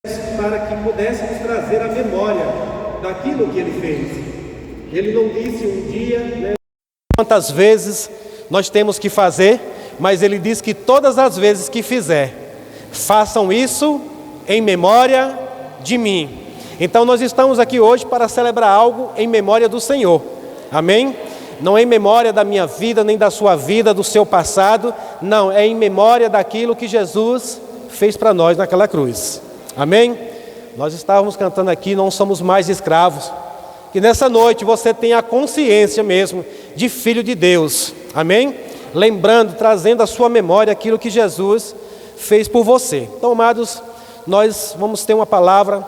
para que pudéssemos trazer a memória daquilo que ele fez. Ele não disse um dia, quantas vezes nós temos que fazer, mas ele diz que todas as vezes que fizer, façam isso em memória de mim. Então nós estamos aqui hoje para celebrar algo em memória do Senhor. Amém? Não é em memória da minha vida, nem da sua vida, do seu passado. Não, é em memória daquilo que Jesus fez para nós naquela cruz. Amém? Nós estávamos cantando aqui, não somos mais escravos. Que nessa noite você tenha a consciência mesmo de filho de Deus. Amém? Lembrando, trazendo à sua memória aquilo que Jesus fez por você. Então, amados, nós vamos ter uma palavra.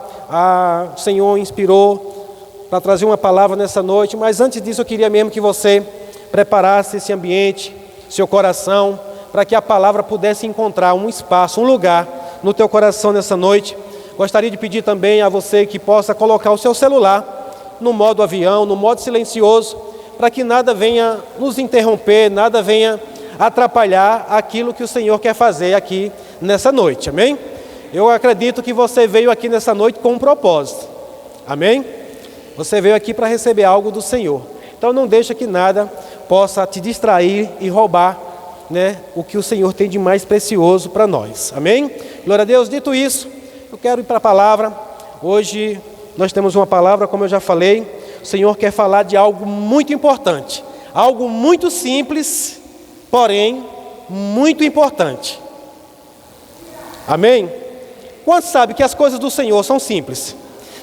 O Senhor inspirou para trazer uma palavra nessa noite. Mas antes disso eu queria mesmo que você preparasse esse ambiente, seu coração, para que a palavra pudesse encontrar um espaço, um lugar no teu coração nessa noite. Gostaria de pedir também a você que possa colocar o seu celular no modo avião, no modo silencioso, para que nada venha nos interromper, nada venha atrapalhar aquilo que o Senhor quer fazer aqui nessa noite, amém? Eu acredito que você veio aqui nessa noite com um propósito, amém? Você veio aqui para receber algo do Senhor, então não deixa que nada possa te distrair e roubar, o que o Senhor tem de mais precioso para nós, amém? Glória a Deus. Dito isso, eu quero ir para a palavra. Hoje nós temos uma palavra, como eu já falei, o Senhor quer falar de algo muito importante, algo muito simples, porém muito importante, amém? Quantos sabem que as coisas do Senhor são simples?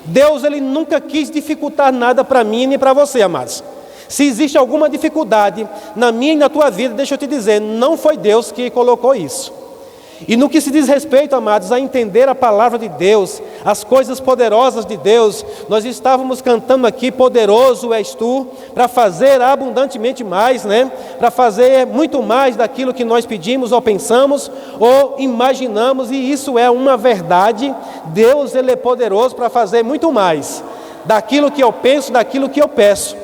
Deus, Ele nunca quis dificultar nada para mim nem para você, amados. Se existe alguma dificuldade na minha e na tua vida, deixa eu te dizer, não foi Deus que colocou isso. E no que se diz respeito, amados, a entender a palavra de Deus, as coisas poderosas de Deus, nós estávamos cantando aqui, poderoso és tu, para fazer abundantemente mais, para fazer muito mais daquilo que nós pedimos ou pensamos ou imaginamos, e isso é uma verdade. Deus, Ele é poderoso para fazer muito mais daquilo que eu penso, daquilo que eu peço.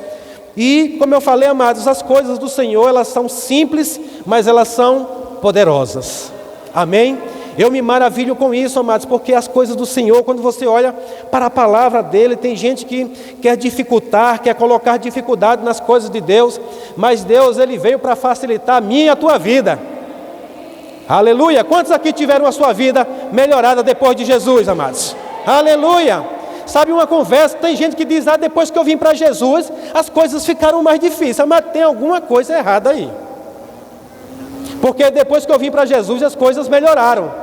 E, como eu falei, amados, as coisas do Senhor, elas são simples, mas elas são poderosas. Amém? Eu me maravilho com isso, amados, porque as coisas do Senhor, quando você olha para a palavra dEle, tem gente que quer dificultar, quer colocar dificuldade nas coisas de Deus, mas Deus, Ele veio para facilitar a minha e a tua vida. Aleluia! Quantos aqui tiveram a sua vida melhorada depois de Jesus, amados? Aleluia! Sabe uma conversa, tem gente que diz, depois que eu vim para Jesus, as coisas ficaram mais difíceis, mas tem alguma coisa errada aí. Porque depois que eu vim para Jesus, as coisas melhoraram.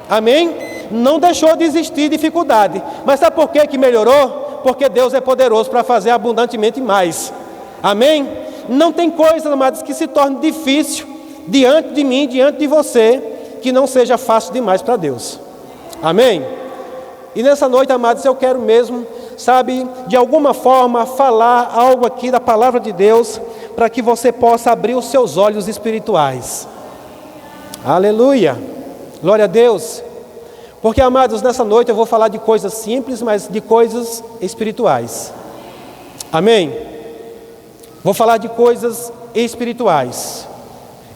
Amém? Não deixou de existir dificuldade. Mas sabe por que melhorou? Porque Deus é poderoso para fazer abundantemente mais. Amém? Não tem coisa, amados, que se torne difícil diante de mim, diante de você, que não seja fácil demais para Deus. Amém? E nessa noite, amados, eu quero mesmo, de alguma forma falar algo aqui da palavra de Deus, para que você possa abrir os seus olhos espirituais. Aleluia! Glória a Deus! Porque, amados, nessa noite eu vou falar de coisas simples, mas de coisas espirituais. Amém? Vou falar de coisas espirituais.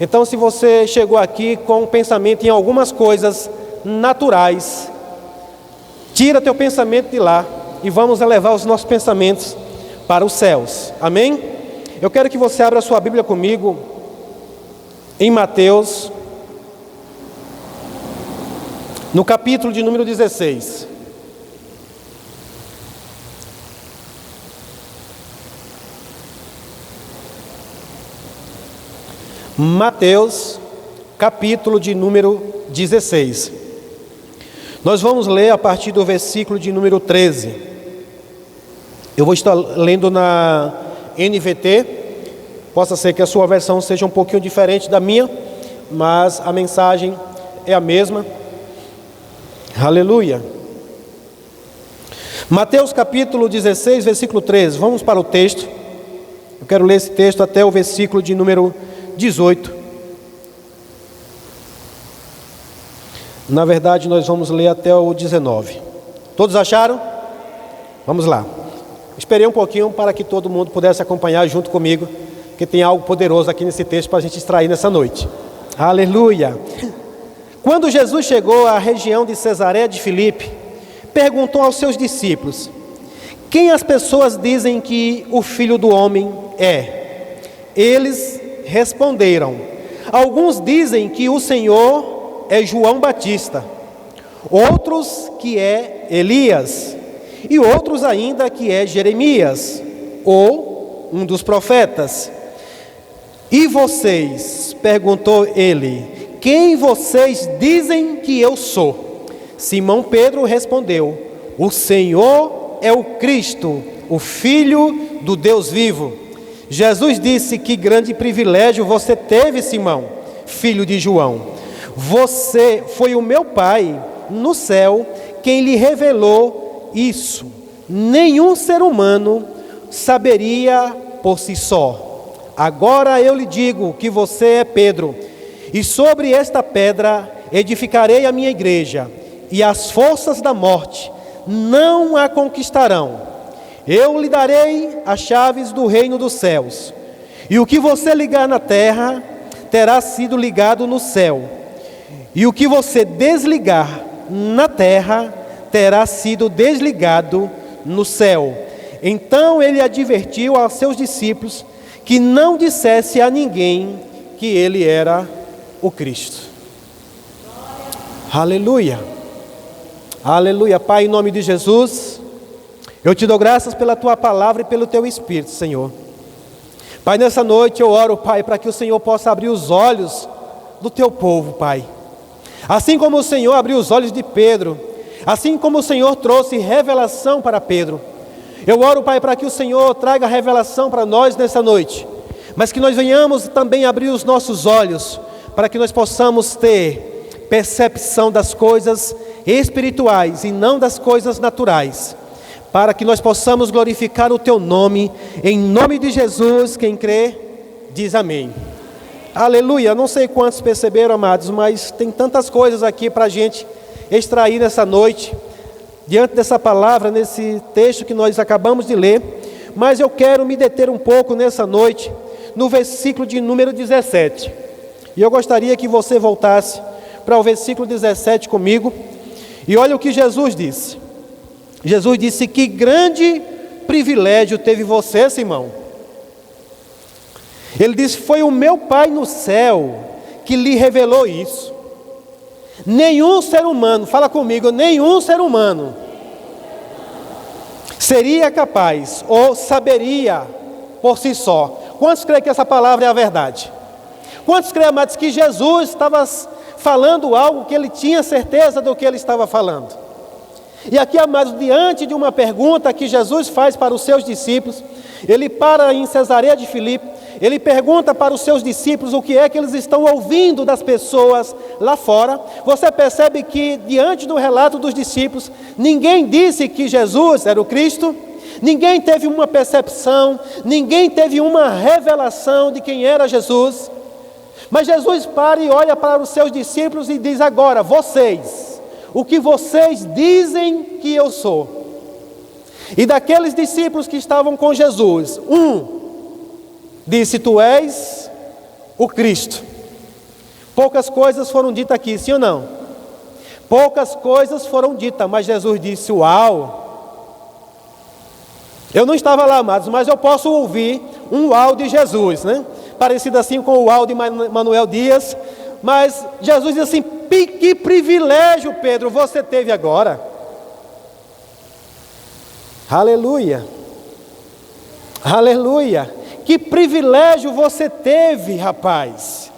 Então, se você chegou aqui com um pensamento em algumas coisas naturais, tira teu pensamento de lá e vamos elevar os nossos pensamentos para os céus. Amém? Eu quero que você abra a sua Bíblia comigo em Mateus, no capítulo de número 16. Mateus, capítulo de número 16. Nós vamos ler a partir do versículo de número 13. Eu vou estar lendo na NVT, possa ser que a sua versão seja um pouquinho diferente da minha, mas a mensagem é a mesma. Aleluia. Mateus capítulo 16, versículo 13, vamos para o texto. Eu quero ler esse texto até o versículo de número 18. Na verdade, nós vamos ler até o 19. Todos acharam? Vamos lá. Esperei um pouquinho para que todo mundo pudesse acompanhar junto comigo, que tem algo poderoso aqui nesse texto para a gente extrair nessa noite. Aleluia! Quando Jesus chegou à região de Cesareia de Filipe, perguntou aos seus discípulos: quem as pessoas dizem que o Filho do Homem é? Eles responderam: alguns dizem que o Senhor é João Batista, outros que é Elias, e outros ainda que é Jeremias, ou um dos profetas. E vocês? Perguntou ele: quem vocês dizem que eu sou? Simão Pedro respondeu: o Senhor é o Cristo, o Filho do Deus vivo. Jesus disse: que grande privilégio você teve, Simão, filho de João. Você foi o meu Pai no céu quem lhe revelou isso. Nenhum ser humano saberia por si só. Agora eu lhe digo que você é Pedro, e sobre esta pedra edificarei a minha igreja, e as forças da morte não a conquistarão. Eu lhe darei as chaves do reino dos céus, e o que você ligar na terra terá sido ligado no céu, e o que você desligar na terra terá sido desligado no céu. Então ele advertiu aos seus discípulos que não dissesse a ninguém que ele era o Cristo. Aleluia. Aleluia. Pai, em nome de Jesus, eu te dou graças pela tua palavra e pelo teu Espírito, Senhor. Pai, nessa noite eu oro, Pai, para que o Senhor possa abrir os olhos do teu povo, Pai. Assim como o Senhor abriu os olhos de Pedro, assim como o Senhor trouxe revelação para Pedro, eu oro, Pai, para que o Senhor traga revelação para nós nessa noite, mas que nós venhamos também abrir os nossos olhos, para que nós possamos ter percepção das coisas espirituais e não das coisas naturais, para que nós possamos glorificar o teu nome, em nome de Jesus. Quem crê, diz amém. Aleluia. Não sei quantos perceberam, amados, mas tem tantas coisas aqui para a gente extrair nessa noite, diante dessa palavra, nesse texto que nós acabamos de ler. Mas eu quero me deter um pouco nessa noite no versículo de número 17. E eu gostaria que você voltasse para o versículo 17 comigo. E olha o que Jesus disse. Jesus disse: que grande privilégio teve você, Simão. Ele disse: foi o meu Pai no céu que lhe revelou isso. Nenhum ser humano, fala comigo, nenhum ser humano seria capaz ou saberia por si só. Quantos creem que essa palavra é a verdade? Quantos creem, amados, que Jesus estava falando algo que ele tinha certeza do que ele estava falando? E aqui, amados, diante de uma pergunta que Jesus faz para os seus discípulos, ele para em Cesareia de Filipe, ele pergunta para os seus discípulos o que é que eles estão ouvindo das pessoas lá fora. Você percebe que diante do relato dos discípulos, ninguém disse que Jesus era o Cristo, ninguém teve uma percepção, ninguém teve uma revelação de quem era Jesus. Mas Jesus para e olha para os seus discípulos e diz: agora, vocês, o que vocês dizem que eu sou? E daqueles discípulos que estavam com Jesus, um disse: tu és o Cristo. Poucas coisas foram ditas aqui, sim ou não? Poucas coisas foram ditas, mas Jesus disse: uau! Eu não estava lá, amados, mas eu posso ouvir um uau de Jesus, né? Parecido assim com o uau de Manuel Dias. Mas Jesus diz assim: que privilégio, Pedro, você teve agora. Aleluia. Aleluia. Que privilégio você teve, rapaz.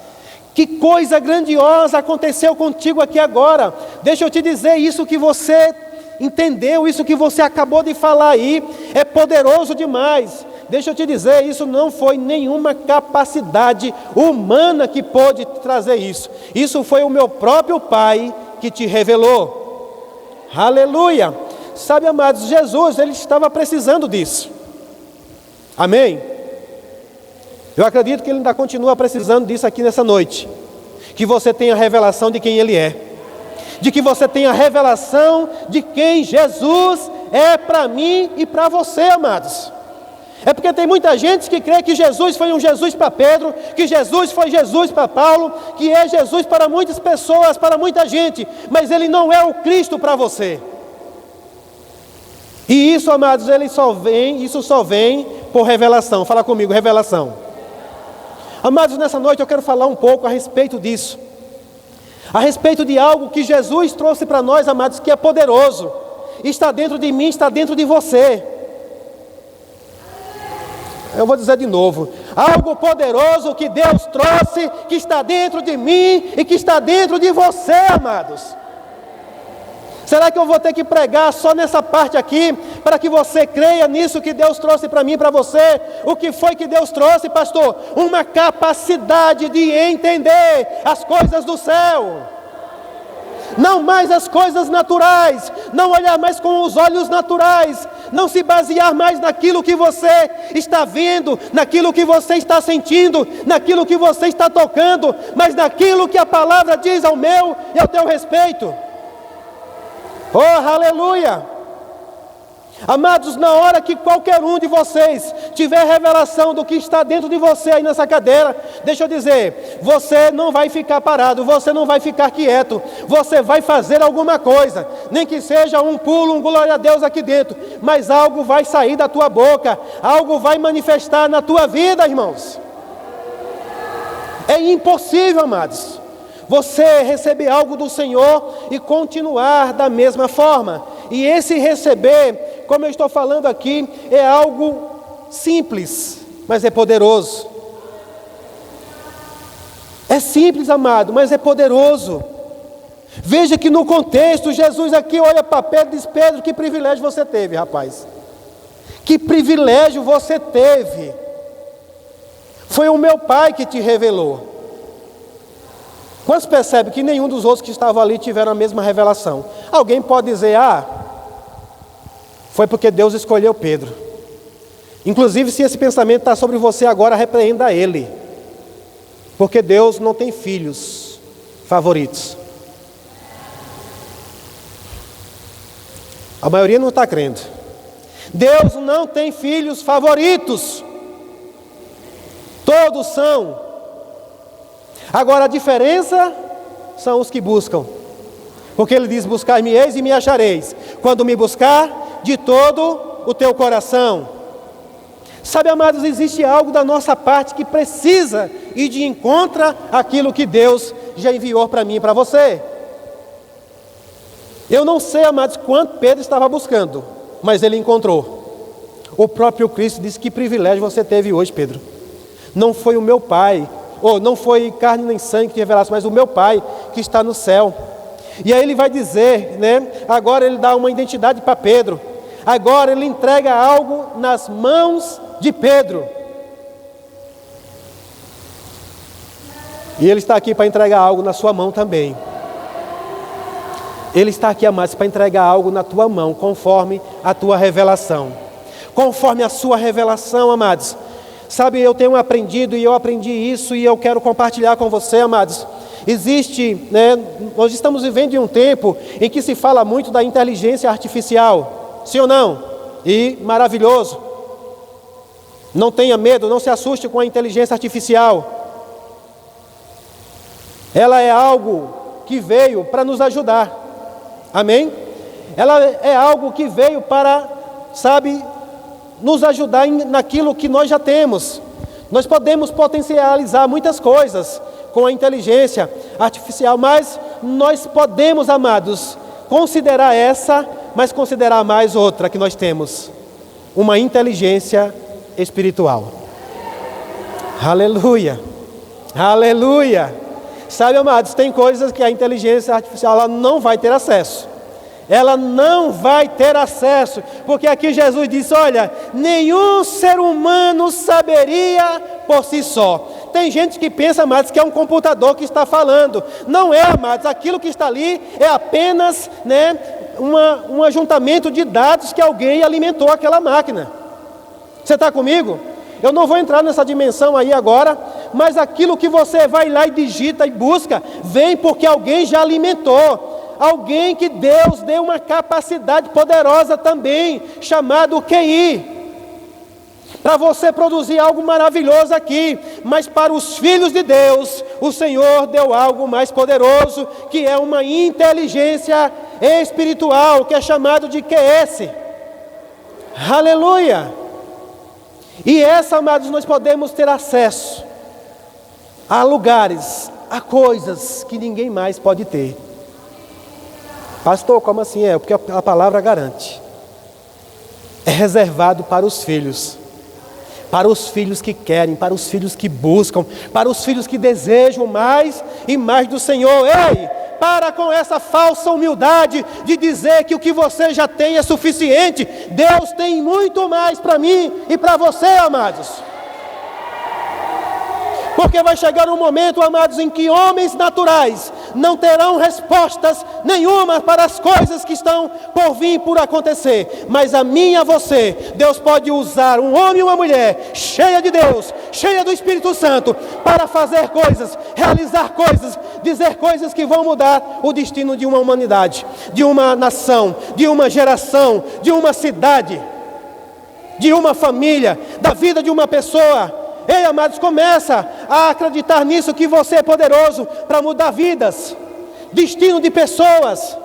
Que coisa grandiosa aconteceu contigo aqui agora. Deixa eu te dizer, isso que você entendeu, isso que você acabou de falar aí, é poderoso demais. Deixa eu te dizer, isso não foi nenhuma capacidade humana que pôde trazer isso. Isso foi o meu próprio Pai que te revelou. Aleluia. Sabe, amados, Jesus, ele estava precisando disso. Amém? Eu acredito que ele ainda continua precisando disso aqui nessa noite. Que você tenha a revelação de quem ele é. De que você tenha a revelação de quem Jesus é para mim e para você, amados. É porque tem muita gente que crê que Jesus foi um Jesus para Pedro, que Jesus foi Jesus para Paulo, que é Jesus para muitas pessoas, para muita gente, mas ele não é o Cristo para você. E isso, amados, isso só vem por revelação. Fala comigo, revelação. Amados, nessa noite eu quero falar um pouco a respeito disso. A respeito de algo que Jesus trouxe para nós, amados, que é poderoso. Está dentro de mim, está dentro de você. Eu vou dizer de novo. Algo poderoso que Deus trouxe, que está dentro de mim e que está dentro de você, amados. Será que eu vou ter que pregar só nessa parte aqui, para que você creia nisso que Deus trouxe para mim e para você? O que foi que Deus trouxe, pastor? Uma capacidade de entender as coisas do céu. Não mais as coisas naturais, não olhar mais com os olhos naturais, não se basear mais naquilo que você está vendo, naquilo que você está sentindo, naquilo que você está tocando, mas naquilo que a palavra diz ao meu e ao teu respeito. Oh, aleluia! Amados, na hora que qualquer um de vocês tiver revelação do que está dentro de você aí nessa cadeira, deixa eu dizer, você não vai ficar parado, você não vai ficar quieto, você vai fazer alguma coisa, nem que seja um pulo, um glória a Deus aqui dentro, mas algo vai sair da tua boca, algo vai manifestar na tua vida, irmãos. É impossível, amados, você receber algo do Senhor e continuar da mesma forma. E esse receber, como eu estou falando aqui, é algo simples, mas é poderoso. É simples, amado, mas é poderoso. Veja que no contexto, Jesus aqui olha para Pedro e diz: Pedro, que privilégio você teve, rapaz. Que privilégio você teve. Foi o meu Pai que te revelou. Quantos percebem que nenhum dos outros que estavam ali tiveram a mesma revelação? Alguém pode dizer: foi porque Deus escolheu Pedro. Inclusive, se esse pensamento está sobre você agora, repreenda ele. Porque Deus não tem filhos favoritos. A maioria não está crendo. Deus não tem filhos favoritos. Todos são. Agora a diferença são os que buscam. Porque ele diz: buscar-me-eis e me achareis, quando me buscar de todo o teu coração. Sabe, amados, existe algo da nossa parte que precisa ir de encontro àquilo que Deus já enviou para mim e para você. Eu não sei, amados, quanto Pedro estava buscando, mas ele encontrou. O próprio Cristo disse: que privilégio você teve hoje, Pedro. Não foi o meu Pai, ou não foi carne nem sangue que te revelasse, mas o meu Pai que está no céu. E aí ele vai dizer, agora ele dá uma identidade para Pedro. Agora ele entrega algo nas mãos de Pedro. E ele está aqui para entregar algo na sua mão também. Ele está aqui, amados, para entregar algo na tua mão, conforme a tua revelação. Conforme a sua revelação, amados. Sabe, eu tenho aprendido, e eu aprendi isso, e eu quero compartilhar com você, amados. Existe, nós estamos vivendo em um tempo em que se fala muito da inteligência artificial. Sim ou não? E maravilhoso. Não tenha medo, não se assuste com a inteligência artificial. Ela é algo que veio para nos ajudar. Amém? Ela é algo que veio para, nos ajudar naquilo que nós já temos. Nós podemos potencializar muitas coisas com a inteligência artificial, mas nós podemos, amados, considerar essa, mas considerar mais outra que nós temos, uma inteligência espiritual. Aleluia, aleluia. Sabe, amados, tem coisas que a inteligência artificial ela não vai ter acesso. Ela não vai ter acesso, porque aqui Jesus disse: olha, nenhum ser humano saberia por si só. Tem gente que pensa, amados, que é um computador que está falando. Não é, amados, aquilo que está ali é apenas um ajuntamento de dados que alguém alimentou aquela máquina. Você está comigo? Eu não vou entrar nessa dimensão aí agora, mas aquilo que você vai lá e digita e busca, vem porque alguém já alimentou. Alguém que Deus deu uma capacidade poderosa também, chamado QI, para você produzir algo maravilhoso aqui. Mas para os filhos de Deus, o Senhor deu algo mais poderoso, que é uma inteligência espiritual, que é chamado de QS. Aleluia! E essa, amados, nós podemos ter acesso a lugares, a coisas que ninguém mais pode ter. Pastor, como assim? Porque a palavra garante. É reservado para os filhos que querem, para os filhos que buscam, para os filhos que desejam mais e mais do Senhor. Ei, para com essa falsa humildade de dizer que o que você já tem é suficiente. Deus tem muito mais para mim e para você, amados. Porque vai chegar um momento, amados, em que homens naturais não terão respostas nenhuma para as coisas que estão por vir, por acontecer. Mas a mim e a você, Deus pode usar um homem e uma mulher cheia de Deus, cheia do Espírito Santo, para fazer coisas, realizar coisas, dizer coisas que vão mudar o destino de uma humanidade, de uma nação, de uma geração, de uma cidade, de uma família, da vida de uma pessoa. Ei, amados, começa a acreditar nisso, que você é poderoso para mudar vidas, destino de pessoas.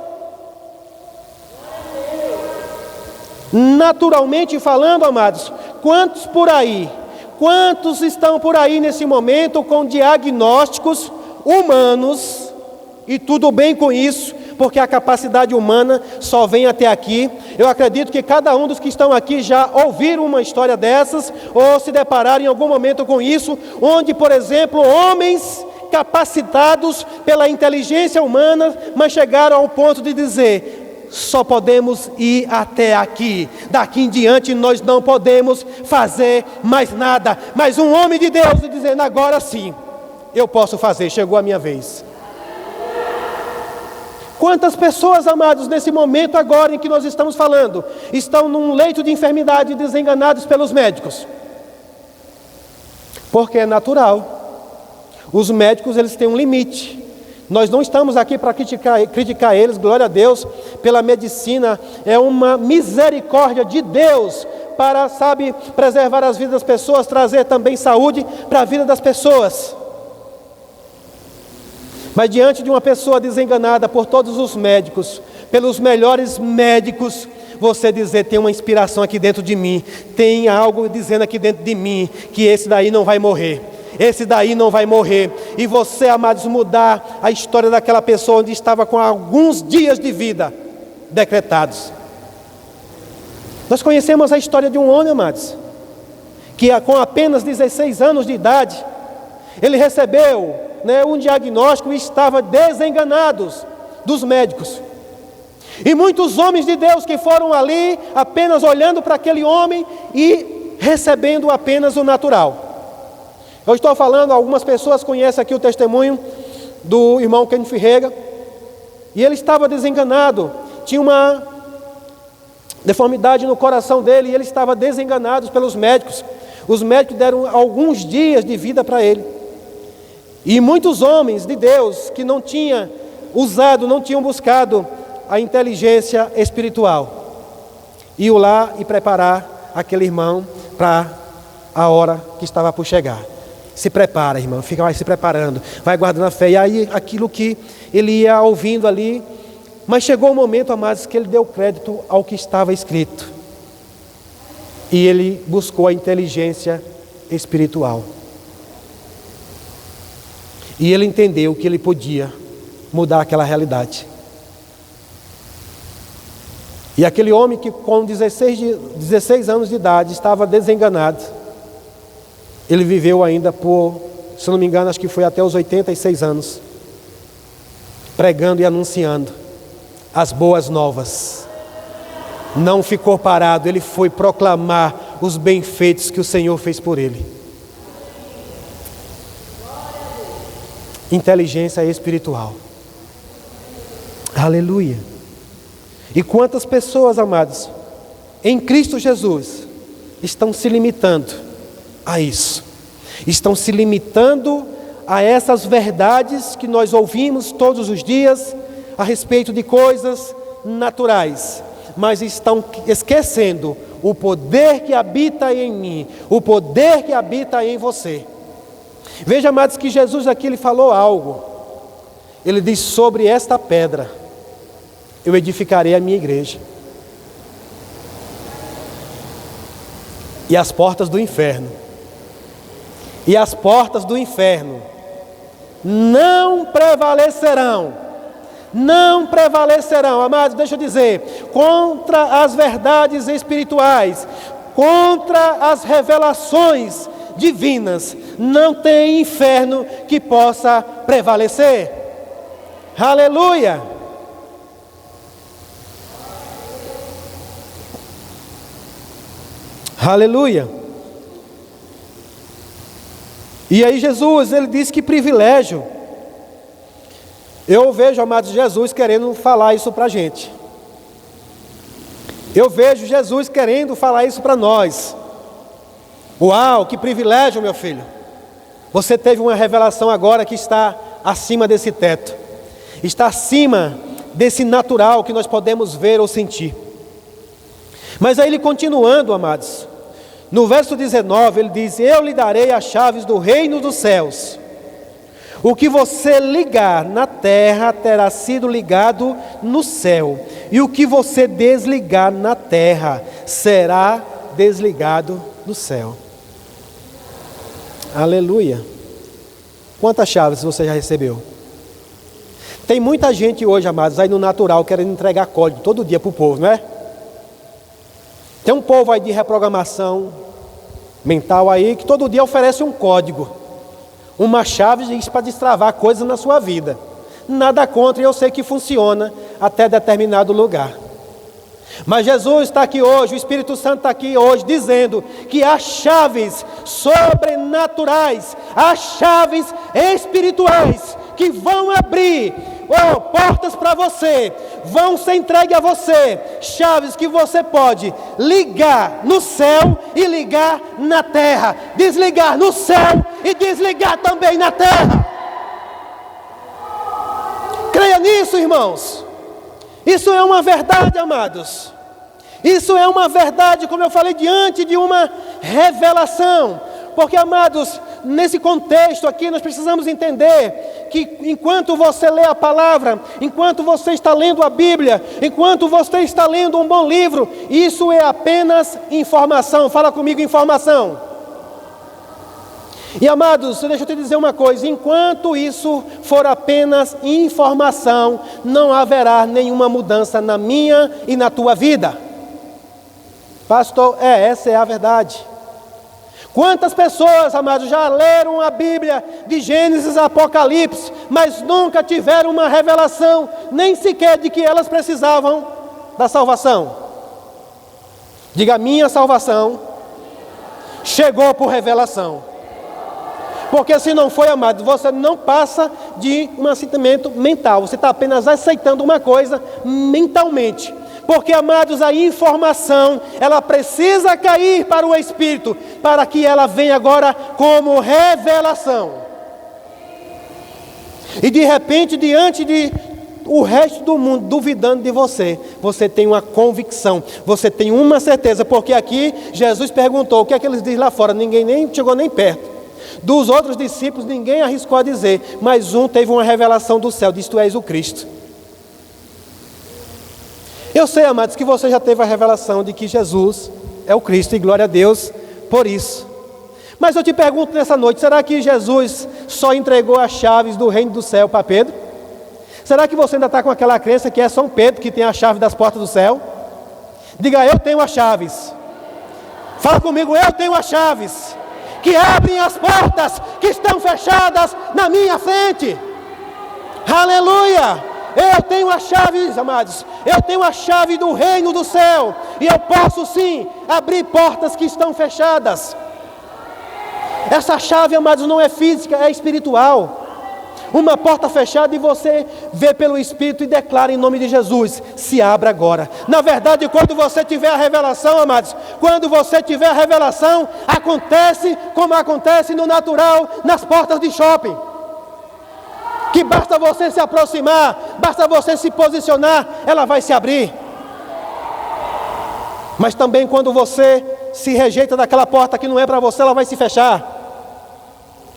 Naturalmente falando, amados, quantos estão por aí nesse momento com diagnósticos humanos, e tudo bem com isso, porque a capacidade humana só vem até aqui. Eu acredito que cada um dos que estão aqui já ouviram uma história dessas, ou se depararam em algum momento com isso, onde, por exemplo, homens capacitados pela inteligência humana, mas chegaram ao ponto de dizer: só podemos ir até aqui, daqui em diante nós não podemos fazer mais nada. Mas um homem de Deus dizendo: agora sim, eu posso fazer, chegou a minha vez. Quantas pessoas, amados, nesse momento agora em que nós estamos falando, estão num leito de enfermidade, desenganados pelos médicos? Porque é natural. Os médicos, eles têm um limite. Nós não estamos aqui para criticar eles, glória a Deus, pela medicina. É uma misericórdia de Deus para, preservar as vidas das pessoas, trazer também saúde para a vida das pessoas. Mas diante de uma pessoa desenganada por todos os médicos, pelos melhores médicos, você dizer: tem uma inspiração aqui dentro de mim, tem algo dizendo aqui dentro de mim, que esse daí não vai morrer, esse daí não vai morrer. E você, amados, mudar a história daquela pessoa onde estava com alguns dias de vida decretados. Nós conhecemos a história de um homem, amados, que com apenas 16 anos de idade, ele recebeu um diagnóstico e estava desenganado dos médicos. E muitos homens de Deus que foram ali apenas olhando para aquele homem e recebendo apenas o natural. Eu estou falando, algumas pessoas conhecem aqui o testemunho do irmão Ken Ferreira, e ele estava desenganado, tinha uma deformidade no coração dele, e ele estava desenganado pelos médicos. Os médicos deram alguns dias de vida para ele. E muitos homens de Deus que não tinham buscado a inteligência espiritual, iam lá e preparar aquele irmão para a hora que estava por chegar. Se prepara, irmão, vai se preparando, vai guardando a fé. E aí aquilo que ele ia ouvindo ali, mas chegou o momento, amados, que ele deu crédito ao que estava escrito. E ele buscou a inteligência espiritual. E ele entendeu que ele podia mudar aquela realidade. E aquele homem que com 16 anos de idade estava desenganado, ele viveu ainda por, se não me engano, acho que foi até os 86 anos, pregando e anunciando as boas novas. Não ficou parado, ele foi proclamar os benfeitos que o Senhor fez por ele. Inteligência espiritual. Aleluia. E quantas pessoas, amados, em Cristo Jesus, estão se limitando a isso, estão se limitando a essas verdades que nós ouvimos todos os dias a respeito de coisas naturais, mas estão esquecendo o poder que habita em mim, o poder que habita em você. Veja, amados, que Jesus aqui ele falou algo. Ele diz: sobre esta pedra eu edificarei a minha igreja. E as portas do inferno. E as portas do inferno não prevalecerão. Não prevalecerão, amados, deixa eu dizer, contra as verdades espirituais, contra as revelações divinas, não tem inferno que possa prevalecer. Aleluia! Aleluia! E aí Jesus, ele diz que privilégio. Eu vejo, amados, Jesus querendo falar isso para a gente. Eu vejo Jesus querendo falar isso para nós. Uau, que privilégio, meu filho. Você teve uma revelação agora que está acima desse teto. Está acima desse natural que nós podemos ver ou sentir. Mas aí ele continuando, amados. No verso 19 ele diz: eu lhe darei as chaves do reino dos céus. O que você ligar na terra terá sido ligado no céu. E o que você desligar na terra será desligado no céu. Aleluia. Quantas chaves você já recebeu? Tem muita gente hoje, amados, aí no natural querendo entregar código todo dia para o povo, não é? Tem um povo aí de reprogramação mental aí que todo dia oferece um código, uma chave para destravar coisas na sua vida. Nada contra, e eu sei que funciona até determinado lugar. Mas Jesus está aqui hoje, o Espírito Santo está aqui hoje dizendo que as chaves sobrenaturais, as chaves espirituais que vão abrir portas para você, vão ser entregues a você, chaves que você pode ligar no céu e ligar na terra, desligar no céu e desligar também na terra. Creia nisso, irmãos. Isso é uma verdade, amados. Isso é uma verdade, como eu falei, diante de uma revelação. Porque, amados, nesse contexto aqui nós precisamos entender que enquanto você lê a palavra, enquanto você está lendo a Bíblia, enquanto você está lendo um bom livro, isso é apenas informação. Fala comigo, informação. E, amados, deixa eu te dizer uma coisa: enquanto isso for apenas informação, não haverá nenhuma mudança na minha e na tua vida. Pastor, essa é a verdade. Quantas pessoas, amados, já leram a Bíblia de Gênesis a Apocalipse, mas nunca tiveram uma revelação, nem sequer de que elas precisavam da salvação? Diga: minha salvação chegou por revelação. Porque se não foi, amado, você não passa de um assentimento mental. Você está apenas aceitando uma coisa mentalmente. Porque, amados, a informação, ela precisa cair para o Espírito, para que ela venha agora como revelação. E de repente, diante de o resto do mundo duvidando de você, você tem uma convicção, você tem uma certeza. Porque aqui Jesus perguntou: o que é que eles dizem lá fora? Ninguém nem chegou nem perto. Dos outros discípulos, ninguém arriscou a dizer, mas um teve uma revelação do céu: diz: tu és o Cristo. Eu sei, amados, que você já teve a revelação de que Jesus é o Cristo, e glória a Deus por isso. Mas eu te pergunto nessa noite: será que Jesus só entregou as chaves do reino do céu para Pedro? Será que você ainda está com aquela crença que é São Pedro que tem a chave das portas do céu? Diga: eu tenho as chaves. Fala comigo: eu tenho as chaves que abrem as portas que estão fechadas na minha frente. Aleluia! Eu tenho as chaves, amados. Eu tenho a chave do reino do céu. E eu posso sim abrir portas que estão fechadas. Essa chave, amados, não é física, é espiritual. Uma porta fechada e você vê pelo Espírito e declara em nome de Jesus: se abra agora. Na verdade, quando você tiver a revelação, amados, quando você tiver a revelação, acontece como acontece no natural, nas portas de shopping. Que basta você se aproximar, basta você se posicionar, ela vai se abrir. Mas também quando você se rejeita daquela porta que não é para você, ela vai se fechar.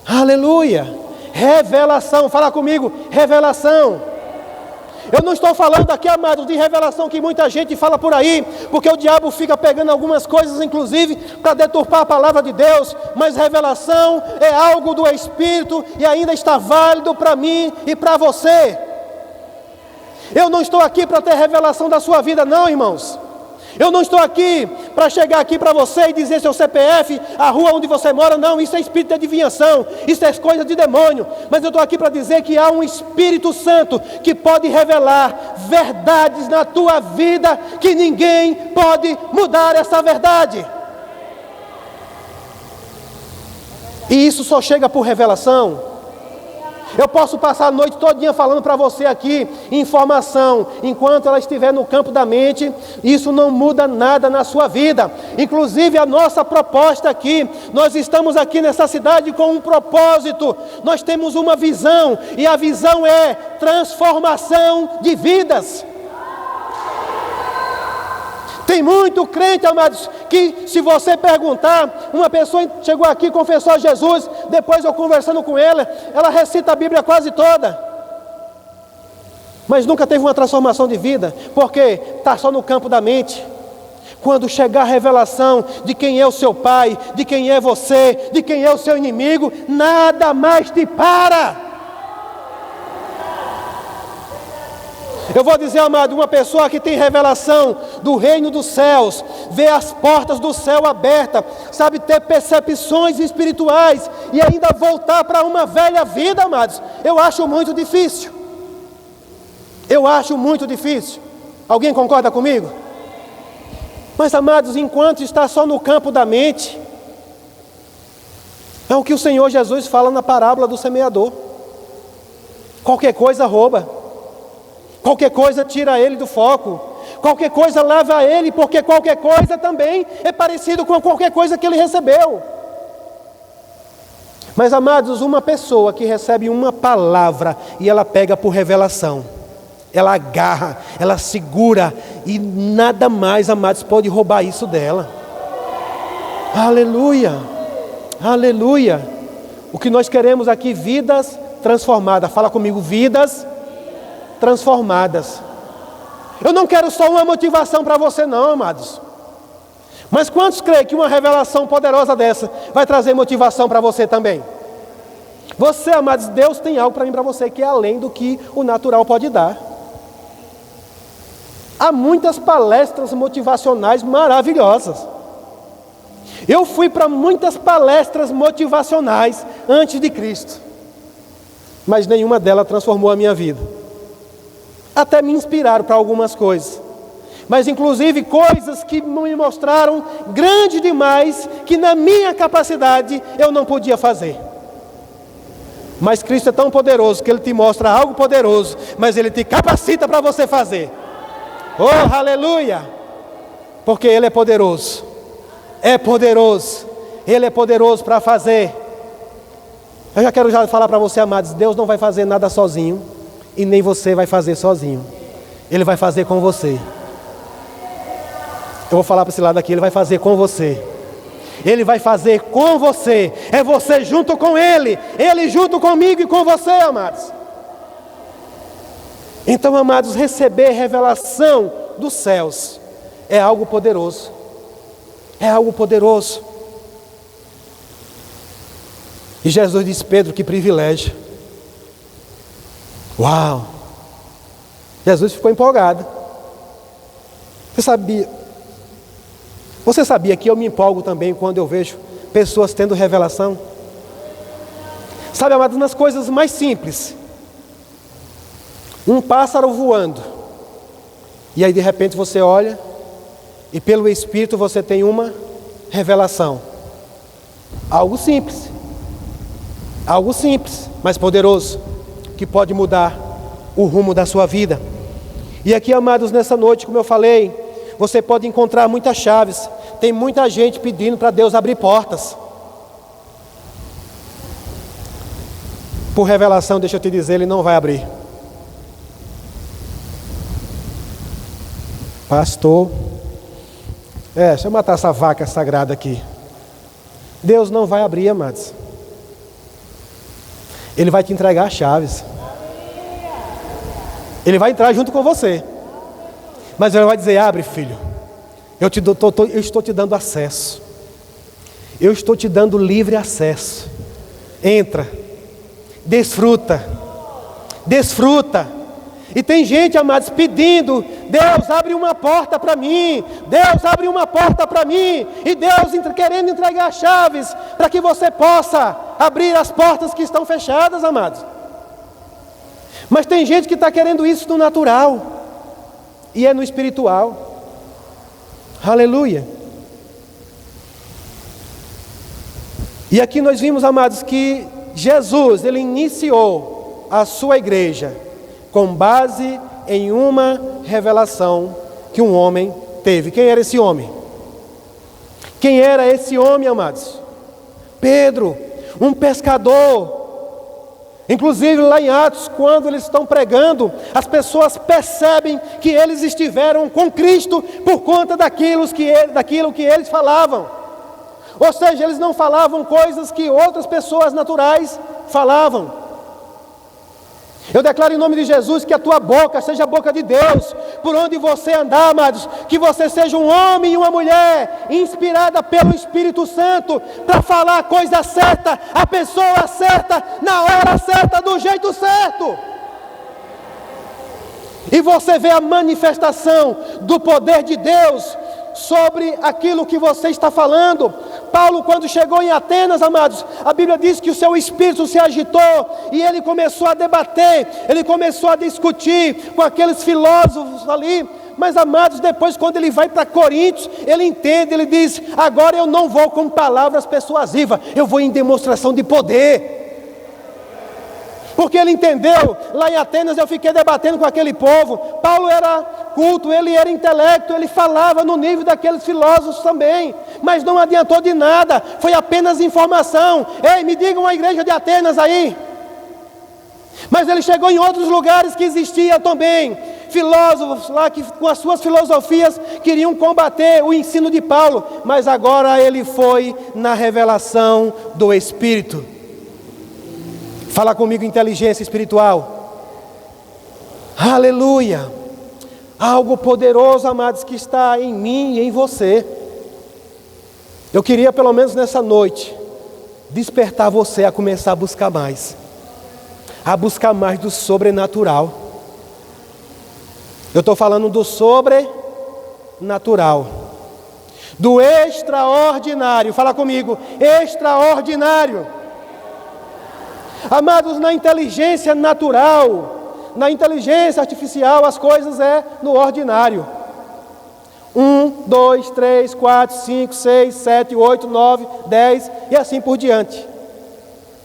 Aleluia! Revelação, fala comigo: revelação. Eu não estou falando aqui, amados, de revelação que muita gente fala por aí, porque o diabo fica pegando algumas coisas, inclusive, para deturpar a palavra de Deus. Mas revelação é algo do Espírito e ainda está válido para mim e para você. Eu não estou aqui para ter revelação da sua vida, não, irmãos. Eu não estou aqui para chegar aqui para você e dizer seu CPF, a rua onde você mora. Não, isso é espírito de adivinhação, isso é coisa de demônio. Mas eu estou aqui para dizer que há um Espírito Santo que pode revelar verdades na tua vida, que ninguém pode mudar essa verdade. E isso só chega por revelação. Eu posso passar a noite todinha falando para você aqui informação, enquanto ela estiver no campo da mente, isso não muda nada na sua vida. Inclusive a nossa proposta aqui, nós estamos aqui nessa cidade com um propósito, nós temos uma visão, e a visão é transformação de vidas. Tem muito crente, amados, que se você perguntar, uma pessoa chegou aqui, confessou a Jesus, depois eu conversando com ela, ela recita a Bíblia quase toda, mas nunca teve uma transformação de vida, porque está só no campo da mente. Quando chegar a revelação de quem é o seu pai, de quem é você, de quem é o seu inimigo, nada mais te para. Eu vou dizer, amado, uma pessoa que tem revelação do reino dos céus, vê as portas do céu abertas, sabe ter percepções espirituais e ainda voltar para uma velha vida, amados, eu acho muito difícil. Eu acho muito difícil. Alguém concorda comigo? Mas, amados, enquanto está só no campo da mente, é o que o Senhor Jesus fala na parábola do semeador. Qualquer coisa rouba. Qualquer coisa tira ele do foco. Qualquer coisa leva a ele, porque qualquer coisa também é parecido com qualquer coisa que ele recebeu. Mas, amados, uma pessoa que recebe uma palavra e ela pega por revelação, ela agarra, ela segura, e nada mais, amados, pode roubar isso dela. Aleluia, aleluia. O que nós queremos aqui, vidas transformadas. Fala comigo, vidas transformadas. Eu não quero só uma motivação para você não, amados. Mas quantos creem que uma revelação poderosa dessa vai trazer motivação para você também? Você, amados, Deus tem algo para mim, para você, que é além do que o natural pode dar. Há muitas palestras motivacionais maravilhosas. Eu fui para muitas palestras motivacionais antes de Cristo, mas nenhuma delas transformou a minha vida. Até me inspiraram para algumas coisas, mas inclusive coisas que me mostraram grande demais, que na minha capacidade eu não podia fazer. Mas Cristo é tão poderoso que Ele te mostra algo poderoso, mas Ele te capacita para você fazer. Oh, aleluia! Porque Ele é poderoso. É poderoso. Ele é poderoso para fazer. Eu já quero falar para você, amados, Deus não vai fazer nada sozinho. E nem você vai fazer sozinho. Ele vai fazer com você. Eu vou falar para esse lado aqui, Ele vai fazer com você. Ele vai fazer com você. É você junto com Ele. Ele junto comigo e com você, amados. Então, amados, receber revelação dos céus é algo poderoso. É algo poderoso. E Jesus disse, Pedro, que privilégio. Uau! Jesus ficou empolgado. Você sabia que eu me empolgo também quando eu vejo pessoas tendo revelação? Sabe, amados, nas coisas mais simples. Um pássaro voando. E aí de repente você olha e pelo Espírito você tem uma revelação. Algo simples. Algo simples, mas poderoso, que pode mudar o rumo da sua vida. E aqui, amados, nessa noite, como eu falei, você pode encontrar muitas chaves. Tem muita gente pedindo para Deus abrir portas. Por revelação, deixa eu te dizer, Ele não vai abrir. Pastor, deixa eu matar essa vaca sagrada aqui. Deus não vai abrir, amados. Ele vai te entregar as chaves. Ele vai entrar junto com você. Mas ele vai dizer: abre, filho. Eu estou te dando acesso. Eu estou te dando livre acesso. Entra. Desfruta. Desfruta. E tem gente, amados, pedindo: Deus, abre uma porta para mim. Deus, abre uma porta para mim. E Deus querendo entregar chaves para que você possa abrir as portas que estão fechadas, amados. Mas tem gente que está querendo isso no natural, e é no espiritual. Aleluia. E aqui nós vimos, amados, que Jesus, ele iniciou a sua igreja com base em uma revelação que um homem teve. Quem era esse homem? Quem era esse homem, amados? Pedro, um pescador. Inclusive lá em Atos, quando eles estão pregando, as pessoas percebem que eles estiveram com Cristo por conta daquilo que eles falavam. Ou seja, eles não falavam coisas que outras pessoas naturais falavam. Eu declaro em nome de Jesus que a tua boca seja a boca de Deus, por onde você andar, amados, que você seja um homem e uma mulher inspirada pelo Espírito Santo para falar a coisa certa, a pessoa certa, na hora certa, do jeito certo. E você vê a manifestação do poder de Deus sobre aquilo que você está falando. Paulo, quando chegou em Atenas, amados, a Bíblia diz que o seu espírito se agitou e ele começou a debater, ele começou a discutir com aqueles filósofos ali. Mas, amados, depois quando ele vai para Coríntios, ele entende, ele diz: agora eu não vou com palavras persuasivas, eu vou em demonstração de poder. Porque ele entendeu, lá em Atenas eu fiquei debatendo com aquele povo. Paulo era culto, ele era intelecto, ele falava no nível daqueles filósofos também. Mas não adiantou de nada, foi apenas informação. Ei, me digam a igreja de Atenas aí. Mas ele chegou em outros lugares que existia também filósofos lá que com as suas filosofias queriam combater o ensino de Paulo. Mas agora ele foi na revelação do Espírito. Fala comigo, inteligência espiritual. Aleluia. Algo poderoso, amados, que está em mim e em você. Eu queria, pelo menos nessa noite, despertar você a começar a buscar mais. A buscar mais do sobrenatural. Eu estou falando do sobrenatural. Do extraordinário. Fala comigo, extraordinário. Amados, na inteligência natural, na inteligência artificial, as coisas é no ordinário. 1, 2, 3, 4, 5, 6, 7, 8, 9, 10 e assim por diante.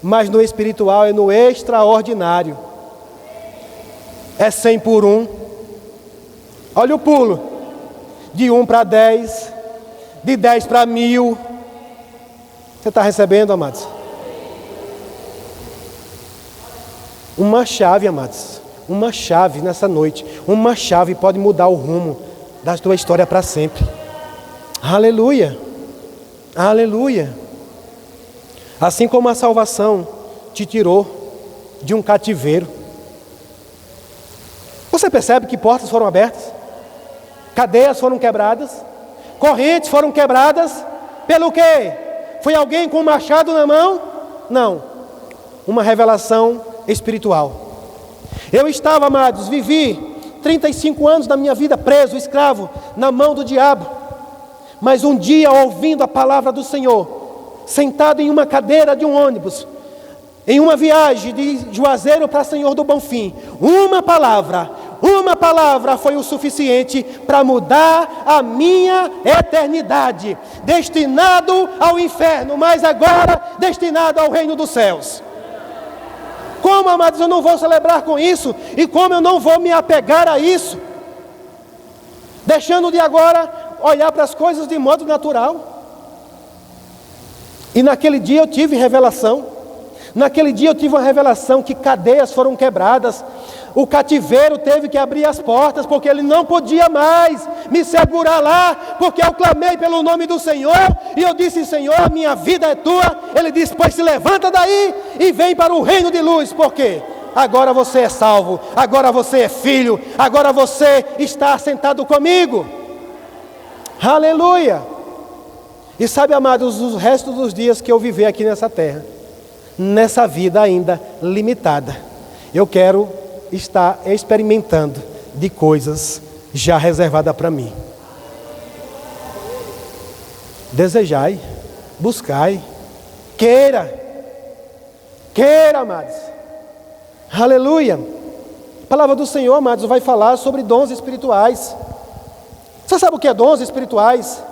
Mas no espiritual é no extraordinário. É 100 por 1. Olha o pulo. De 1 para 10, de 10 para 1000. Você está recebendo, amados? Uma chave, amados, uma chave nessa noite, uma chave pode mudar o rumo da tua história para sempre. Aleluia, aleluia. Assim como a salvação te tirou de um cativeiro. Você percebe que portas foram abertas, cadeias foram quebradas, correntes foram quebradas, pelo quê? Foi alguém com um machado na mão? Não, uma revelação espiritual. Eu estava, amados, vivi 35 anos da minha vida preso, escravo, na mão do diabo. Mas um dia, ouvindo a palavra do Senhor, sentado em uma cadeira de um ônibus, em uma viagem de Juazeiro para Senhor do Bonfim, uma palavra foi o suficiente para mudar a minha eternidade, destinado ao inferno, mas agora destinado ao reino dos céus. Como, amados, eu não vou celebrar com isso? E como eu não vou me apegar a isso? Deixando de agora olhar para as coisas de modo natural. E naquele dia eu tive revelação. Naquele dia eu tive uma revelação que cadeias foram quebradas. O cativeiro teve que abrir as portas, porque ele não podia mais me segurar lá, porque eu clamei pelo nome do Senhor, e eu disse: Senhor, minha vida é tua. Ele disse: pois se levanta daí e vem para o reino de luz. Por quê? agora você é salvo, agora você é filho, agora você está sentado comigo. Aleluia! E sabe, amados, os restos dos dias que eu viver aqui nessa terra, nessa vida ainda limitada, eu quero estar experimentando de coisas já reservadas para mim. Desejai, buscai, queira, amados. Aleluia! A palavra do Senhor, amados, vai falar sobre dons espirituais. Você sabe o que é dons espirituais?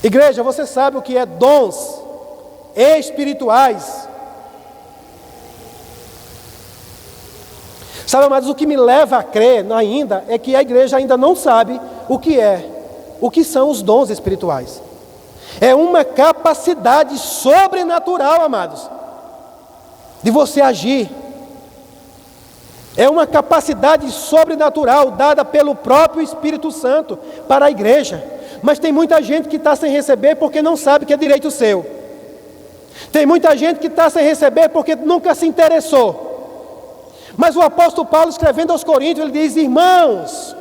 Igreja, você sabe o que é dons espirituais? Sabe, amados, o que me leva a crer ainda é que a igreja ainda não sabe o que são os dons espirituais. É uma capacidade sobrenatural, amados, de você agir. É uma capacidade sobrenatural dada pelo próprio Espírito Santo para a igreja. Mas tem muita gente que está sem receber porque não sabe que é direito seu. Tem muita gente que está sem receber porque nunca se interessou. Mas o apóstolo Paulo, escrevendo aos Coríntios, ele diz: irmãos,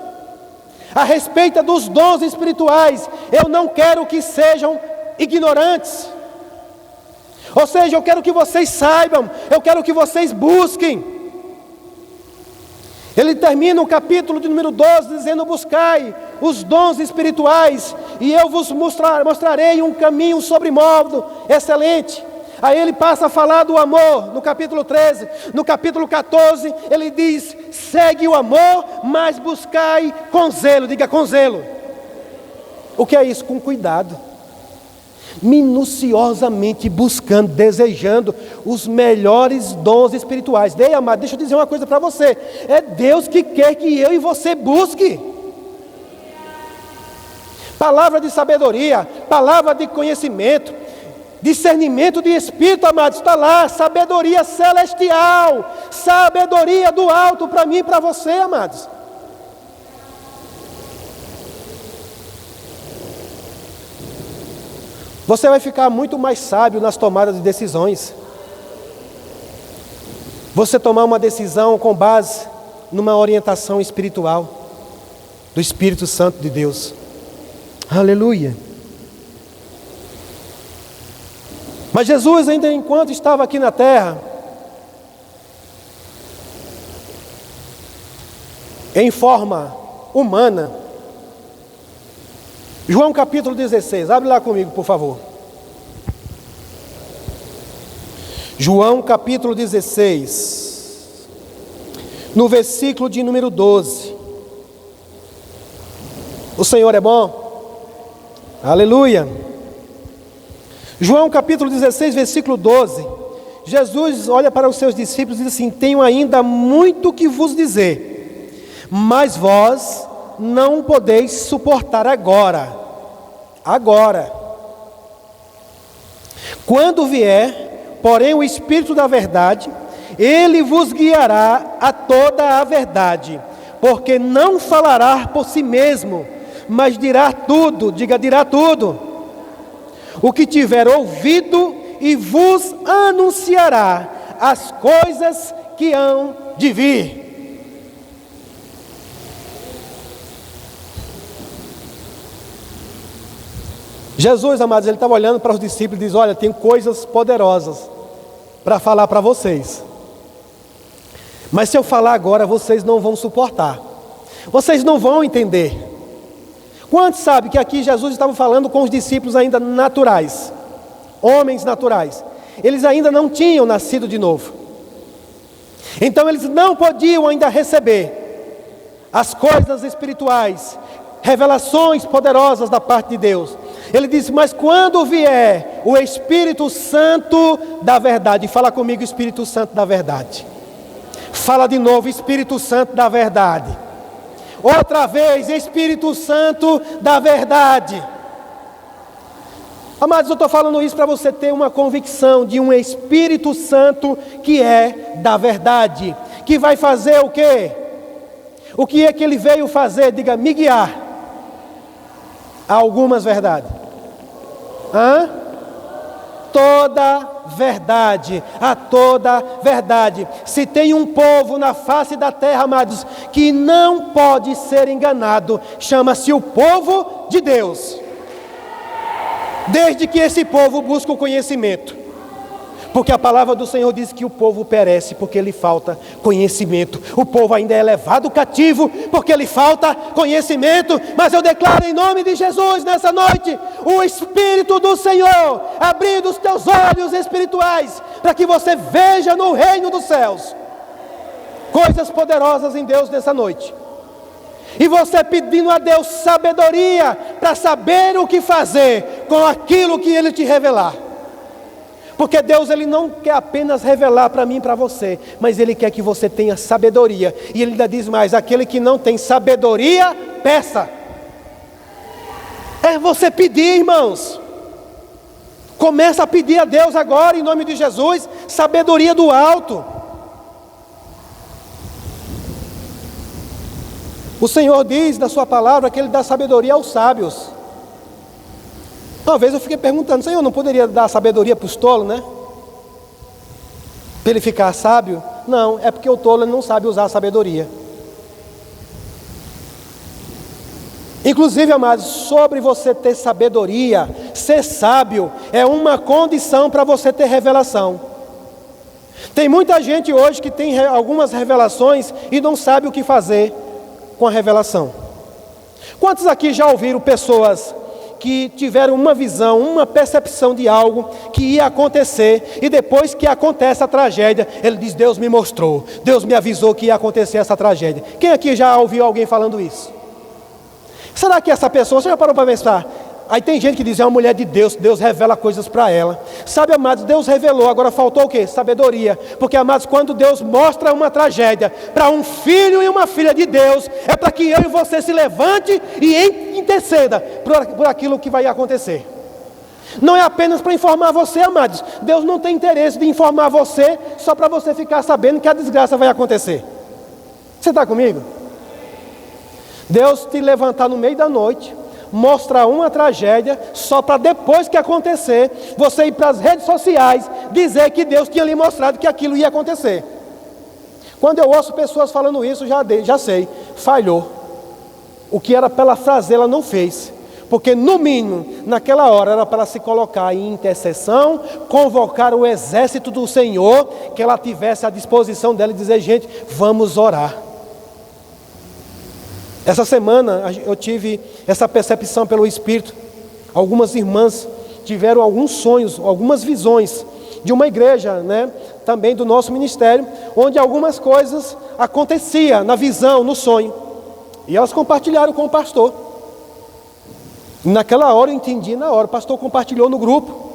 a respeito dos dons espirituais, eu não quero que sejam ignorantes. Ou seja, eu quero que vocês saibam, eu quero que vocês busquem. Ele termina o capítulo de número 12 dizendo: buscai os dons espirituais e eu vos mostrarei um caminho sobremodo excelente. Aí ele passa a falar do amor no capítulo 13. No capítulo 14 ele diz: segue o amor, mas buscai com zelo. Diga: com zelo. O que é isso? Com cuidado, minuciosamente buscando, desejando os melhores dons espirituais. Ei, amado, deixa eu dizer uma coisa para você: é Deus que quer que eu e você busque. Palavra de sabedoria, palavra de conhecimento, discernimento de espírito, amados, está lá. Sabedoria celestial, sabedoria do alto para mim e para você, amados. Você vai ficar muito mais sábio nas tomadas de decisões. Você tomar uma decisão com base numa orientação espiritual do Espírito Santo de Deus. Aleluia! Mas Jesus, ainda enquanto estava aqui na terra, em forma humana, João capítulo 16, abre lá comigo, por favor. João capítulo 16, no versículo de número 12. O Senhor é bom? Aleluia! João capítulo 16, versículo 12. Jesus olha para os seus discípulos e diz assim: tenho ainda muito que vos dizer, mas vós não podeis suportar agora. Quando vier, porém, o Espírito da verdade, ele vos guiará a toda a verdade, porque não falará por si mesmo, mas dirá tudo, dirá tudo, o que tiver ouvido, e vos anunciará as coisas que hão de vir. Jesus, amados, ele estava olhando para os discípulos e diz: olha, tem coisas poderosas para falar para vocês, mas se eu falar agora, vocês não vão suportar, vocês não vão entender. Quantos sabem que aqui Jesus estava falando com os discípulos ainda naturais, homens naturais? Eles ainda não tinham nascido de novo, então eles não podiam ainda receber as coisas espirituais, revelações poderosas da parte de Deus. Ele disse: mas quando vier o Espírito Santo da verdade, fala comigo, Espírito Santo da verdade. Fala de novo, Espírito Santo da verdade. Outra vez, Espírito Santo da verdade. Amados, eu estou falando isso para você ter uma convicção de um Espírito Santo que é da verdade, que vai fazer o quê? O que é que ele veio fazer? Diga: me guiar a algumas verdades. toda verdade, a toda verdade. Se tem um povo na face da terra, amados, que não pode ser enganado, chama-se o povo de Deus. Desde que esse povo busca o conhecimento. Porque a palavra do Senhor diz que o povo perece porque lhe falta conhecimento. O povo ainda é levado cativo porque lhe falta conhecimento. Mas eu declaro em nome de Jesus nessa noite, o Espírito do Senhor abrindo os teus olhos espirituais, para que você veja no reino dos céus coisas poderosas em Deus nessa noite. E você pedindo a Deus sabedoria para saber o que fazer com aquilo que Ele te revelar. Porque Deus, Ele não quer apenas revelar para mim e para você, mas Ele quer que você tenha sabedoria. E Ele ainda diz mais: aquele que não tem sabedoria, peça. É você pedir, irmãos. Começa a pedir a Deus agora, em nome de Jesus, sabedoria do alto. O Senhor diz na sua palavra que Ele dá sabedoria aos sábios. Uma vez eu fiquei perguntando: Senhor, não poderia dar sabedoria para os tolos, né? Para ele ficar sábio? Não, é porque o tolo não sabe usar a sabedoria. Inclusive, amados, sobre você ter sabedoria, ser sábio, é uma condição para você ter revelação. Tem muita gente hoje que tem algumas revelações e não sabe o que fazer com a revelação. Quantos aqui já ouviram pessoas que tiveram uma visão, uma percepção de algo que ia acontecer, e depois que acontece a tragédia, ele diz: Deus me mostrou, Deus me avisou que ia acontecer essa tragédia? Quem aqui já ouviu alguém falando isso? Será que essa pessoa, você já parou para pensar? Aí tem gente que diz: é uma mulher de Deus, Deus revela coisas para ela. Sabe, amados, Deus revelou, agora faltou o quê? Sabedoria. Porque, amados, quando Deus mostra uma tragédia para um filho e uma filha de Deus, é para que eu e você se levante e interceda por aquilo que vai acontecer. Não é apenas para informar você, amados. Deus não tem interesse de informar você só para você ficar sabendo que a desgraça vai acontecer. Você está comigo? Deus te levantar no meio da noite, mostrar uma tragédia, só para depois que acontecer, você ir para as redes sociais, dizer que Deus tinha lhe mostrado que aquilo ia acontecer. Quando eu ouço pessoas falando isso, já sei, falhou. O que era para ela fazer, ela não fez. Porque no mínimo, naquela hora, era para ela se colocar em intercessão, convocar o exército do Senhor, que ela tivesse à disposição dela e dizer: gente, vamos orar. Essa semana eu tive essa percepção pelo Espírito. Algumas irmãs tiveram alguns sonhos, algumas visões de uma igreja, né, também do nosso ministério, onde algumas coisas aconteciam na visão, no sonho. E elas compartilharam com o pastor. Naquela hora eu entendi, na hora o pastor compartilhou no grupo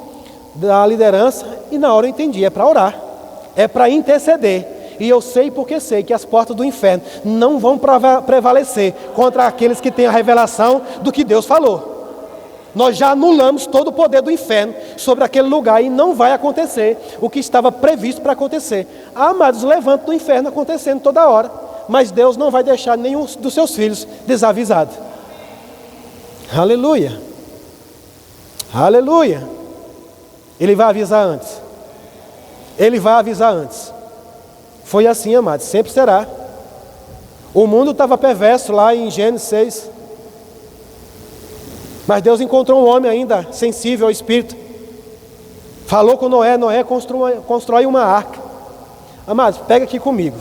da liderança, e na hora eu entendi: é para orar, é para interceder. E eu sei porque sei que as portas do inferno não vão prevalecer contra aqueles que têm a revelação do que Deus falou. Nós já anulamos todo o poder do inferno sobre aquele lugar, e não vai acontecer o que estava previsto para acontecer. Amados, levanta do inferno acontecendo toda hora, mas Deus não vai deixar nenhum dos seus filhos desavisado. Aleluia. Aleluia. Ele vai avisar antes. Ele vai avisar antes. Foi assim, amados, sempre será. O mundo estava perverso lá em Gênesis 6. Mas Deus encontrou um homem ainda sensível ao Espírito. Falou com Noé, Noé constrói uma arca. Amados, pega aqui comigo.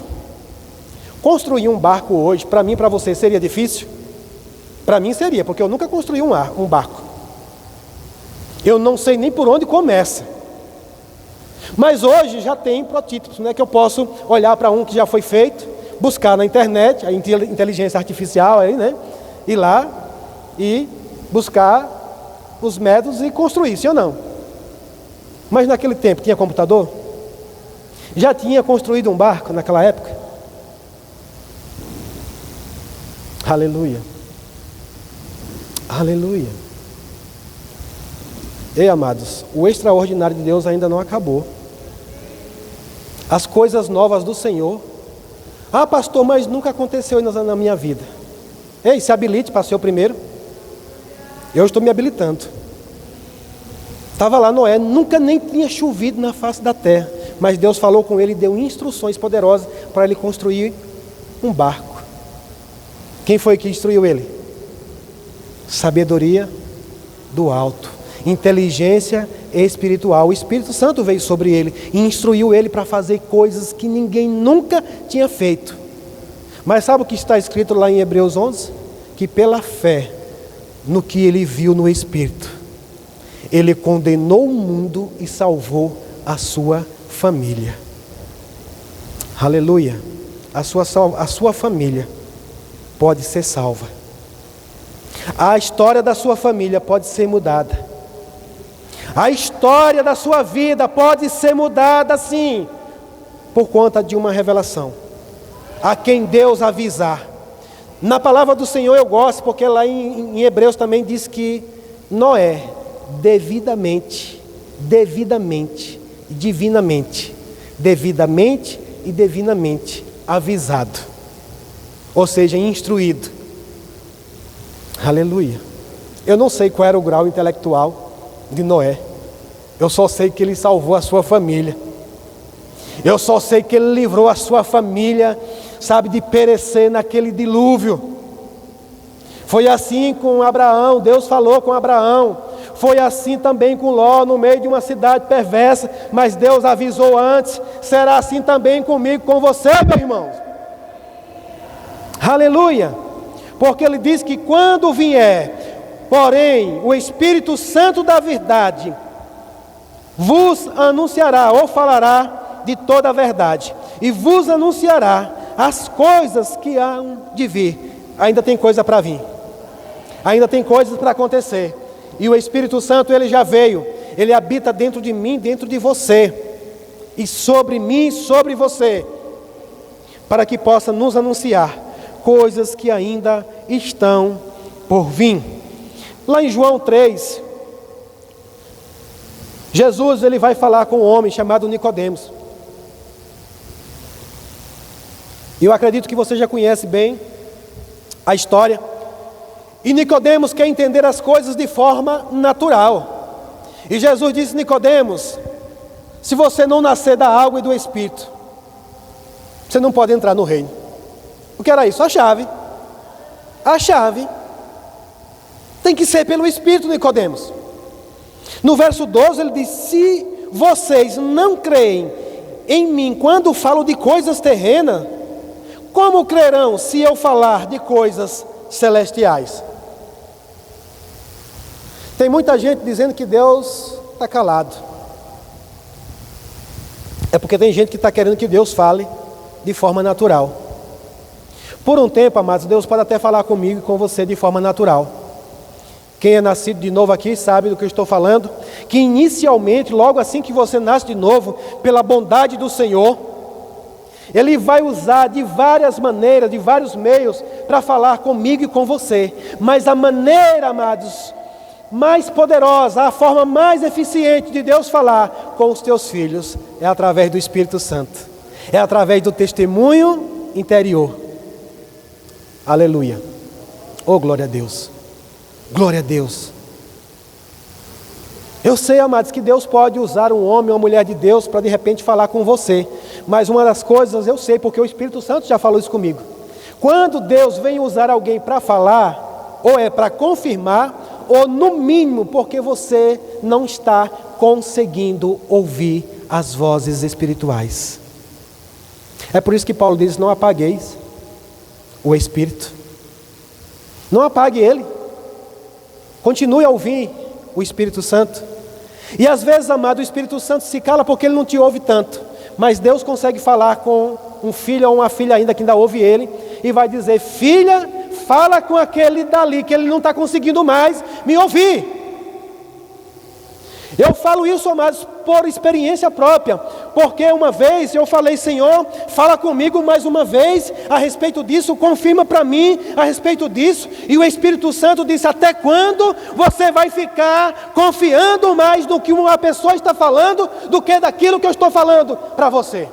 Construir um barco hoje, para mim e para você, seria difícil? Para mim seria, porque eu nunca construí um barco. Eu não sei nem por onde começa. Mas hoje já tem protótipos, né, que eu posso olhar para um que já foi feito, buscar na internet, a inteligência artificial aí, né, ir lá e buscar os métodos e construir, sim ou não? Mas naquele tempo tinha computador? Já tinha construído um barco naquela época? Aleluia. Aleluia. Ei, amados, o extraordinário de Deus ainda não acabou. As coisas novas do Senhor. Ah, pastor, mas nunca aconteceu na minha vida. Ei, se habilite para ser o primeiro. Eu estou me habilitando. Estava lá Noé, nunca nem tinha chovido na face da terra, mas Deus falou com ele e deu instruções poderosas para ele construir um barco. Quem foi que instruiu ele? Sabedoria do alto, inteligência espiritual. O Espírito Santo veio sobre ele e instruiu ele para fazer coisas que ninguém nunca tinha feito. Mas sabe o que está escrito lá em Hebreus 11? Que pela fé no que ele viu no Espírito, ele condenou o mundo e salvou a sua família. Aleluia. A sua família pode ser salva. A história da sua família pode ser mudada. A história da sua vida pode ser mudada, sim, por conta de uma revelação. A quem Deus avisar. Na palavra do Senhor eu gosto, porque lá em Hebreus também diz que Noé, devidamente e divinamente avisado, ou seja, instruído. Aleluia. Eu não sei qual era o grau intelectual de Noé, eu só sei que ele salvou a sua família, eu só sei que ele livrou a sua família, sabe, de perecer naquele dilúvio. Foi assim com Abraão, Deus falou com Abraão. Foi assim também com Ló, no meio de uma cidade perversa, mas Deus avisou antes. Será assim também comigo, com você, meu irmão. Aleluia. Porque ele diz que quando vier, porém, o Espírito Santo da verdade, vos anunciará ou falará de toda a verdade, e vos anunciará as coisas que hão de vir. Ainda tem coisa para vir, ainda tem coisas para acontecer. E o Espírito Santo, ele já veio, ele habita dentro de mim, dentro de você, e sobre mim, sobre você, para que possa nos anunciar coisas que ainda estão por vir. Lá em João 3, Jesus, ele vai falar com um homem chamado Nicodemos. E eu acredito que você já conhece bem a história. E Nicodemos quer entender as coisas de forma natural. E Jesus disse: Nicodemos, se você não nascer da água e do Espírito, você não pode entrar no reino. O que era isso? A chave. A chave tem que ser pelo Espírito, Nicodemos. No verso 12 ele diz: se vocês não creem em mim quando falo de coisas terrenas, como crerão se eu falar de coisas celestiais? Tem muita gente dizendo que Deus está calado. É porque tem gente que está querendo que Deus fale de forma natural. Por um tempo, amados, Deus pode até falar comigo e com você de forma natural. Quem é nascido de novo aqui sabe do que eu estou falando. Que inicialmente, logo assim que você nasce de novo, pela bondade do Senhor, Ele vai usar de várias maneiras, de vários meios, para falar comigo e com você. Mas a maneira, amados, mais poderosa, a forma mais eficiente de Deus falar com os teus filhos é através do Espírito Santo. É através do testemunho interior. Aleluia. Oh, glória a Deus. Glória a Deus. Eu sei, amados, que Deus pode usar um homem ou uma mulher de Deus para de repente falar com você. Mas uma das coisas eu sei, porque o Espírito Santo já falou isso comigo. Quando Deus vem usar alguém para falar, ou é para confirmar, ou no mínimo porque você não está conseguindo ouvir as vozes espirituais. É por isso que Paulo diz: não apagueis o Espírito. Não apague ele. Continue a ouvir o Espírito Santo. E às vezes, amado, o Espírito Santo se cala porque ele não te ouve tanto. Mas Deus consegue falar com um filho ou uma filha ainda que ainda ouve ele, e vai dizer: filha, fala com aquele dali que ele não está conseguindo mais me ouvir. Eu falo isso, amados, por experiência própria, porque uma vez eu falei: Senhor, fala comigo mais uma vez a respeito disso, confirma para mim a respeito disso, e o Espírito Santo disse: até quando você vai ficar confiando mais no que uma pessoa está falando do que daquilo que eu estou falando para você?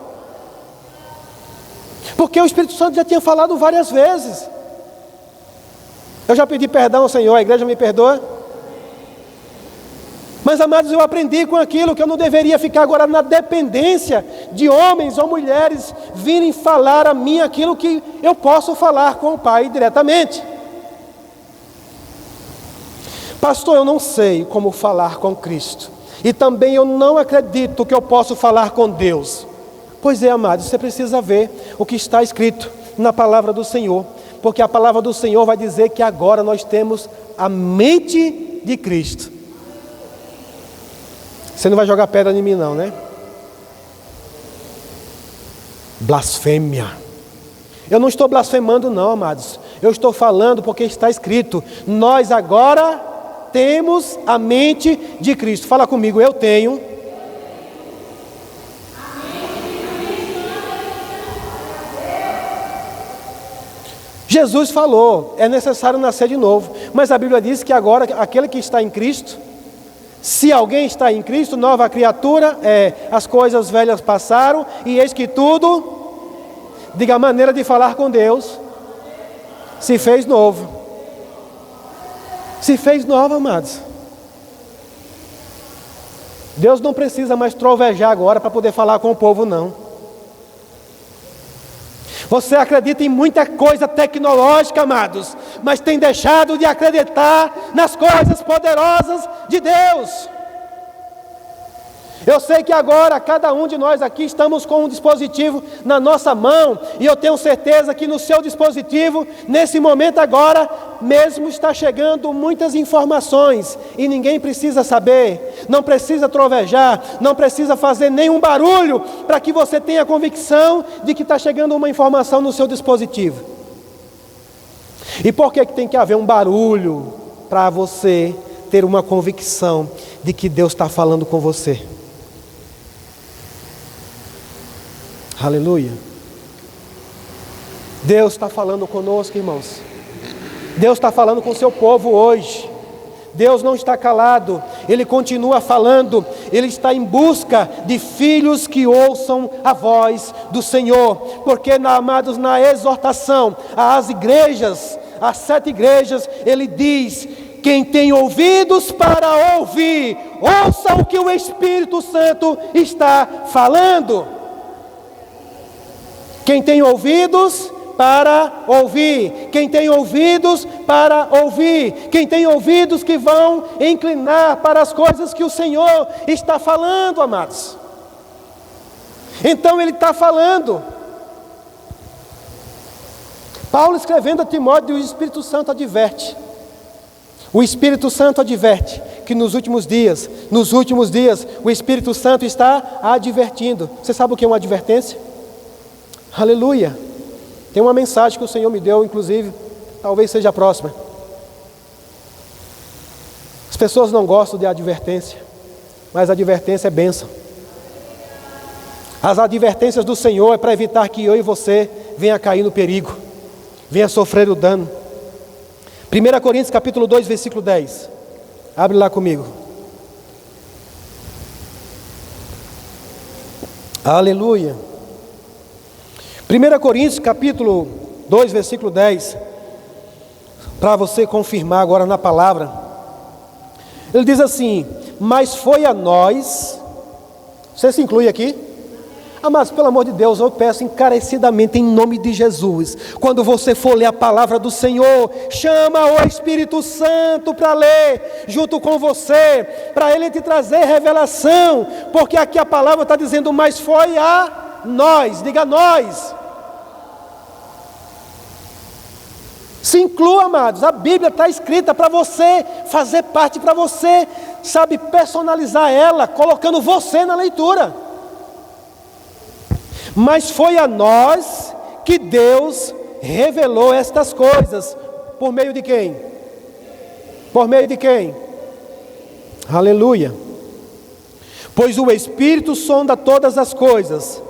Porque o Espírito Santo já tinha falado várias vezes. Eu já pedi perdão ao Senhor, a igreja me perdoa? Mas, amados, eu aprendi com aquilo que eu não deveria ficar agora na dependência de homens ou mulheres virem falar a mim aquilo que eu posso falar com o Pai diretamente. Pastor, eu não sei como falar com Cristo. E também eu não acredito que eu posso falar com Deus. Pois é, amados, você precisa ver o que está escrito na palavra do Senhor. Porque a palavra do Senhor vai dizer que agora nós temos a mente de Cristo. Você não vai jogar pedra em mim não, né? Blasfêmia. Eu não estou blasfemando não, amados. Eu estou falando porque está escrito. Nós agora temos a mente de Cristo. Fala comigo, eu tenho. Jesus falou, é necessário nascer de novo. Mas a Bíblia diz que agora aquele que está em Cristo, se alguém está em Cristo, nova criatura, as coisas velhas passaram e eis que tudo, diga a maneira de falar com Deus, se fez novo. Se fez novo, amados. Deus não precisa mais trovejar agora para poder falar com o povo, não. Você acredita em muita coisa tecnológica, amados, mas tem deixado de acreditar nas coisas poderosas de Deus. Eu sei que agora cada um de nós aqui estamos com um dispositivo na nossa mão, e eu tenho certeza que no seu dispositivo, nesse momento agora, mesmo está chegando muitas informações, e ninguém precisa saber, não precisa trovejar, não precisa fazer nenhum barulho, para que você tenha convicção de que está chegando uma informação no seu dispositivo. E por que tem que haver um barulho para você ter uma convicção de que Deus está falando com você? Aleluia. Deus está falando conosco, irmãos. Deus está falando com o seu povo hoje. Deus não está calado, Ele continua falando. Ele está em busca de filhos que ouçam a voz do Senhor. Porque, amados, na exortação às igrejas, às 7 igrejas, Ele diz: quem tem ouvidos para ouvir, ouça o que o Espírito Santo está falando. Quem tem ouvidos para ouvir, quem tem ouvidos para ouvir, quem tem ouvidos que vão inclinar para as coisas que o Senhor está falando, amados. Então Ele está falando. Paulo escrevendo a Timóteo, o Espírito Santo adverte. O Espírito Santo adverte que nos últimos dias, o Espírito Santo está advertindo. Você sabe o que é uma advertência? Aleluia. Tem uma mensagem que o Senhor me deu, inclusive, talvez seja a próxima. As pessoas não gostam de advertência, mas advertência é bênção. As advertências do Senhor é para evitar que eu e você venha cair no perigo, venha sofrer o dano. 1 Coríntios capítulo 2, versículo 10. Abre lá comigo. Aleluia. 1 Coríntios capítulo 2, versículo 10, para você confirmar agora na palavra, ele diz assim: mas foi a nós, você se inclui aqui? Amados, pelo amor de Deus, eu peço encarecidamente em nome de Jesus, quando você for ler a palavra do Senhor, chama o Espírito Santo para ler junto com você, para Ele te trazer revelação, porque aqui a palavra está dizendo: mas foi a nós, diga nós. Se inclua, amados, a Bíblia está escrita para você fazer parte, para você, sabe, personalizar ela, colocando você na leitura. Mas foi a nós que Deus revelou estas coisas. Por meio de quem? Por meio de quem? Aleluia. Pois o Espírito sonda todas as coisas,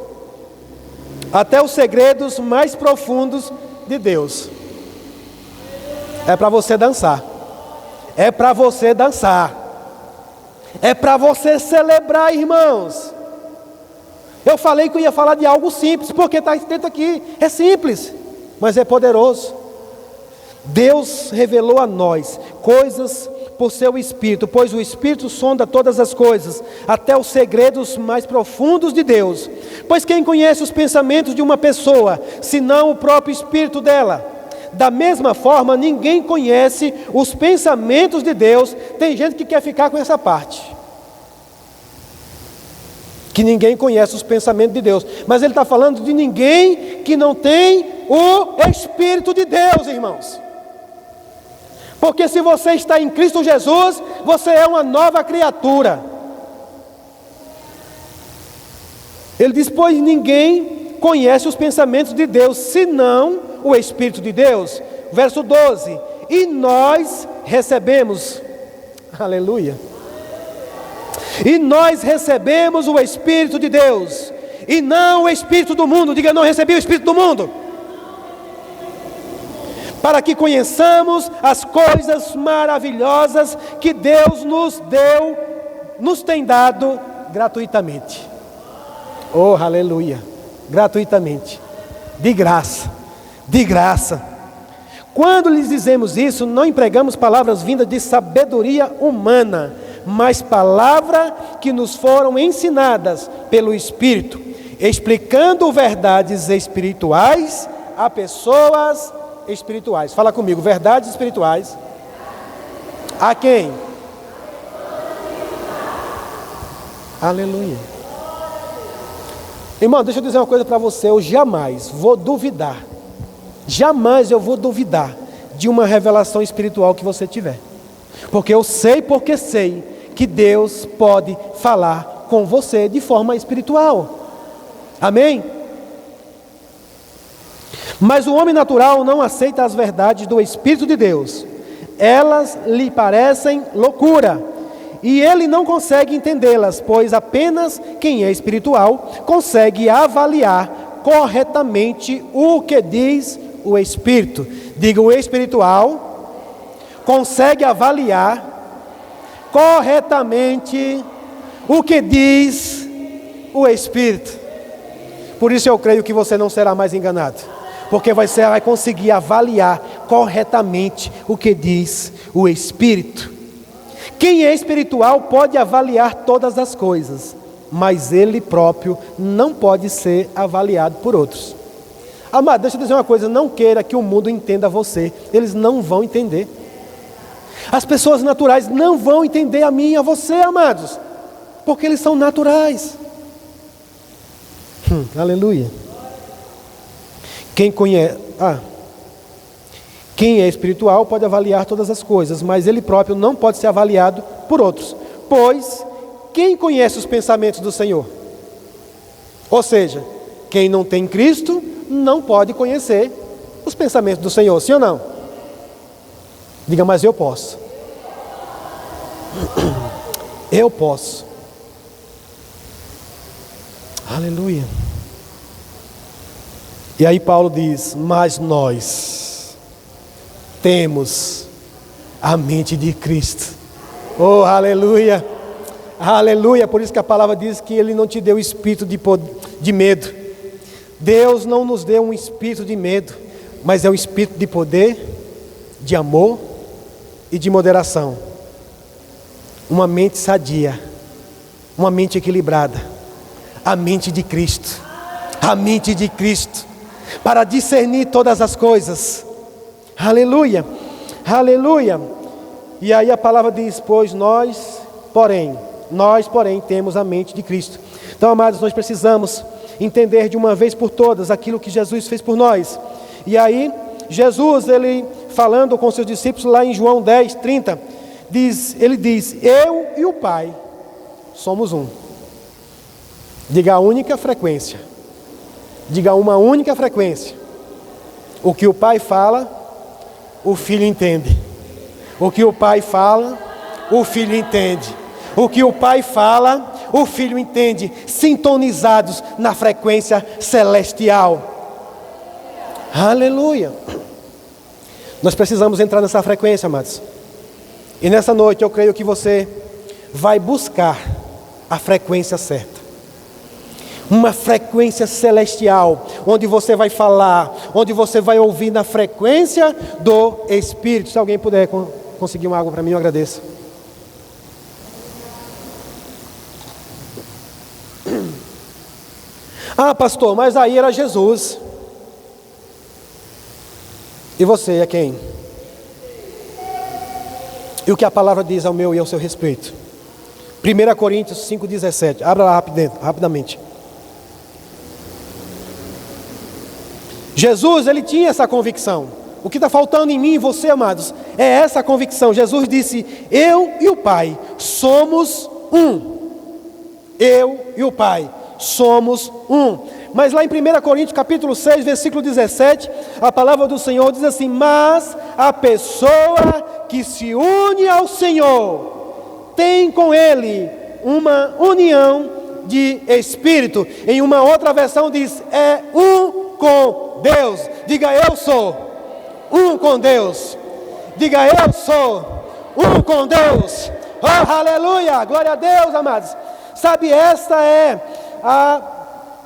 até os segredos mais profundos de Deus. É para você dançar. É para você dançar. É para você celebrar, irmãos. Eu falei que eu ia falar de algo simples, porque está escrito aqui. É simples, mas é poderoso. Deus revelou a nós coisas por seu Espírito, pois o Espírito sonda todas as coisas, até os segredos mais profundos de Deus. Pois quem conhece os pensamentos de uma pessoa, senão o próprio Espírito dela? Da mesma forma, ninguém conhece os pensamentos de Deus. Tem gente que quer ficar com essa parte, que ninguém conhece os pensamentos de Deus, mas ele está falando de ninguém que não tem o Espírito de Deus, irmãos. Porque se você está em Cristo Jesus, você é uma nova criatura. Ele diz, pois ninguém conhece os pensamentos de Deus, senão o Espírito de Deus. Verso 12, e nós recebemos, aleluia, e nós recebemos o Espírito de Deus, e não o Espírito do mundo. Diga, não recebi o Espírito do mundo, para que conheçamos as coisas maravilhosas que Deus nos tem dado gratuitamente. Oh, aleluia, gratuitamente, de graça, de graça. Quando lhes dizemos isso, não empregamos palavras vindas de sabedoria humana, mas palavras que nos foram ensinadas pelo Espírito, explicando verdades espirituais a pessoas espirituais. Fala comigo, verdades espirituais. A quem? Aleluia. Irmão, deixa eu dizer uma coisa para você. Eu jamais vou duvidar de uma revelação espiritual que você tiver. Porque sei que Deus pode falar com você de forma espiritual. Amém? Mas o homem natural não aceita as verdades do Espírito de Deus. Elas lhe parecem loucura, e ele não consegue entendê-las, pois apenas quem é espiritual consegue avaliar corretamente o que diz o Espírito. Diga, o espiritual consegue avaliar corretamente o que diz o Espírito. Por isso eu creio que você não será mais enganado, porque você vai conseguir avaliar corretamente o que diz o Espírito. Quem é espiritual pode avaliar todas as coisas, mas ele próprio não pode ser avaliado por outros. Amado, deixa eu dizer uma coisa, não queira que o mundo entenda você, eles não vão entender. As pessoas naturais não vão entender a mim e a você, amados, porque eles são naturais. Aleluia. Quem é espiritual pode avaliar todas as coisas, mas ele próprio não pode ser avaliado por outros. Pois, quem conhece os pensamentos do Senhor? Ou seja, quem não tem Cristo não pode conhecer os pensamentos do Senhor, sim ou não? Diga, mas eu posso. Eu posso. Aleluia. E aí Paulo diz, mas nós temos a mente de Cristo. Oh, aleluia, aleluia. Por isso que a palavra diz que Ele não te deu espírito de medo. Deus não nos deu um espírito de medo, mas é um espírito de poder, de amor e de moderação. Uma mente sadia, uma mente equilibrada, a mente de Cristo, a mente de Cristo, para discernir todas as coisas. Aleluia, aleluia. E aí a palavra diz, pois nós porém temos a mente de Cristo. Então, amados, nós precisamos entender de uma vez por todas aquilo que Jesus fez por nós. E aí, Jesus, ele falando com seus discípulos lá em João 10, 30, ele diz, eu e o Pai somos um. Diga a única frequência. Diga uma única frequência. O que o Pai fala, o Filho entende. O que o Pai fala, o Filho entende. O que o Pai fala, o Filho entende. Sintonizados na frequência celestial. Aleluia. Nós precisamos entrar nessa frequência, amados. E nessa noite eu creio que você vai buscar a frequência certa. Uma frequência celestial, onde você vai falar, onde você vai ouvir na frequência do Espírito. Se alguém puder conseguir uma água para mim, eu agradeço. Ah, pastor, mas aí era Jesus. E você é quem? E o que a palavra diz ao meu e ao seu respeito? 1 Coríntios 5,17. Abra lá rapidamente. Jesus, ele tinha essa convicção. O que está faltando em mim e você, amados, é essa convicção. Jesus disse: eu e o Pai somos um. Eu e o Pai somos um. Mas lá em 1 Coríntios capítulo 6, versículo 17, a palavra do Senhor diz assim: mas a pessoa que se une ao Senhor tem com Ele uma união de espírito. Em uma outra versão diz: é um com Deus. Diga: eu sou um com Deus. Diga: eu sou um com Deus. Oh, aleluia, glória a Deus, amados. Sabe, esta é a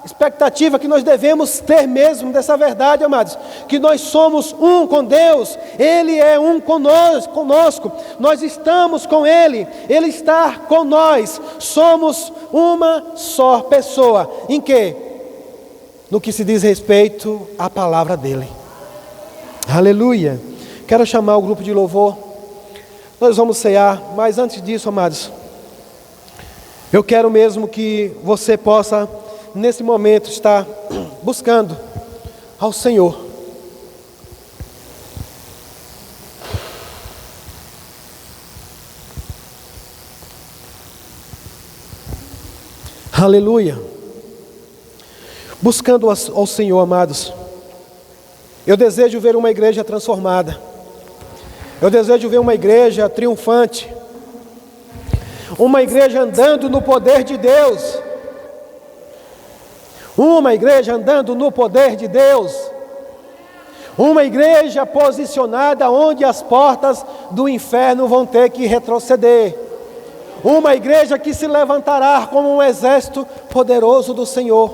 expectativa que nós devemos ter mesmo dessa verdade, amados, que nós somos um com Deus, Ele é um conosco, nós estamos com Ele, Ele está com nós, somos uma só pessoa. Em quê? No que se diz respeito à palavra dEle. Aleluia. Quero chamar o grupo de louvor, nós vamos cear, mas antes disso, amados, eu quero mesmo que você possa nesse momento está buscando ao Senhor. Aleluia. Buscando ao Senhor, amados. Eu desejo ver uma igreja transformada. Eu desejo ver uma igreja triunfante. Uma igreja andando no poder de Deus. Uma igreja andando no poder de Deus. Uma igreja posicionada onde as portas do inferno vão ter que retroceder. Uma igreja que se levantará como um exército poderoso do Senhor.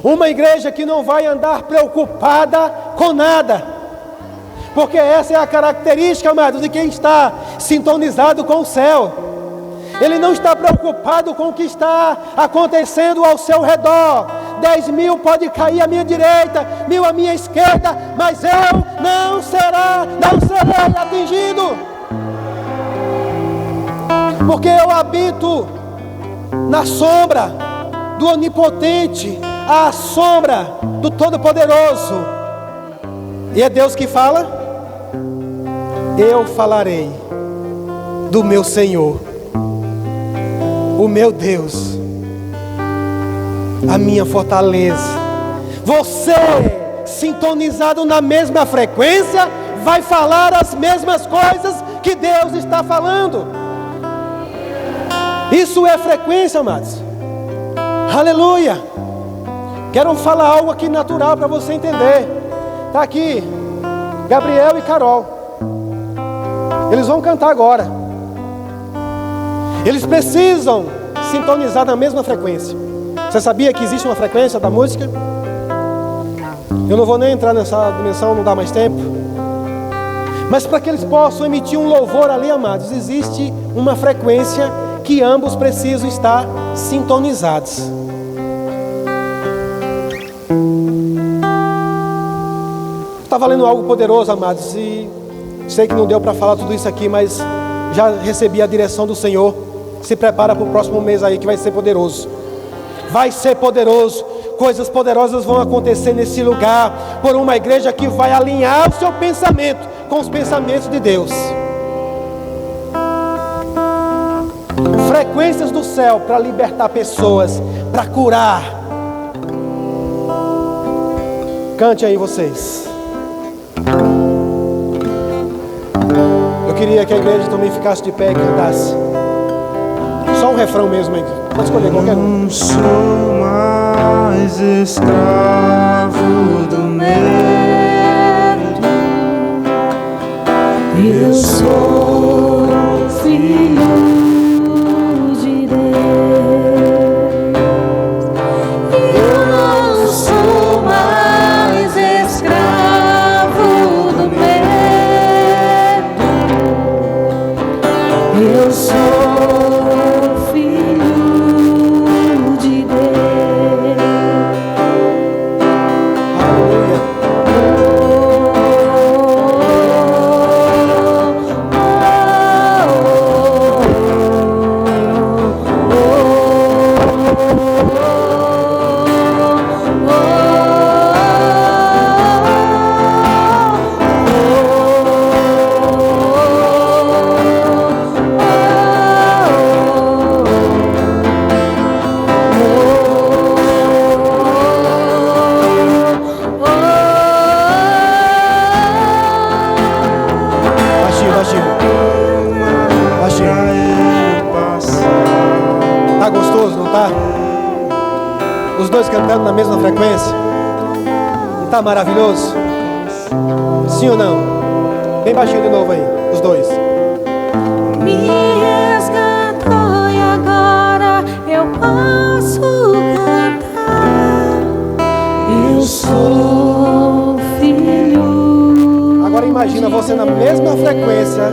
Uma igreja que não vai andar preocupada com nada. Porque essa é a característica, amados, de quem está sintonizado com o céu. Ele não está preocupado com o que está acontecendo ao seu redor. 10.000 pode cair à minha direita, 1.000 à minha esquerda, mas eu não serei atingido. Porque eu habito na sombra do Onipotente, à sombra do Todo-Poderoso. E é Deus que fala? Eu falarei do meu Senhor, o meu Deus, a minha fortaleza. Você, sintonizado na mesma frequência, vai falar as mesmas coisas que Deus está falando. Isso é frequência, amados. Aleluia. Quero falar algo aqui natural para você entender. Está aqui Gabriel e Carol. Eles vão cantar agora. Eles precisam sintonizar na mesma frequência. Você sabia que existe uma frequência da música? Eu não vou nem entrar nessa dimensão, não dá mais tempo. Mas para que eles possam emitir um louvor ali, amados, existe uma frequência que ambos precisam estar sintonizados. Está valendo algo poderoso, amados, e sei que não deu para falar tudo isso aqui, mas já recebi a direção do Senhor. Se prepara para o próximo mês aí que vai ser poderoso. Vai ser poderoso. Coisas poderosas vão acontecer nesse lugar, por uma igreja que vai alinhar o seu pensamento com os pensamentos de Deus. Frequências do céu para libertar pessoas, para curar. Cante aí vocês. Eu queria que a igreja também ficasse de pé e cantasse. Só um refrão mesmo aí. Pode escolher qualquer um. Não sou mais escravo do medo. Eu sou filho de Deus. Eu não sou mais escravo do medo. Eu sou filho de Deus. Aleluia. Baixinho, baixinho. Baixinho. Tá gostoso, não tá? Os dois cantando na mesma frequência. Não tá maravilhoso? Sim ou não? Bem baixinho de novo aí, os dois. Me resgatou e agora eu posso cantar. Eu sou filho. Agora imagina você na mesma frequência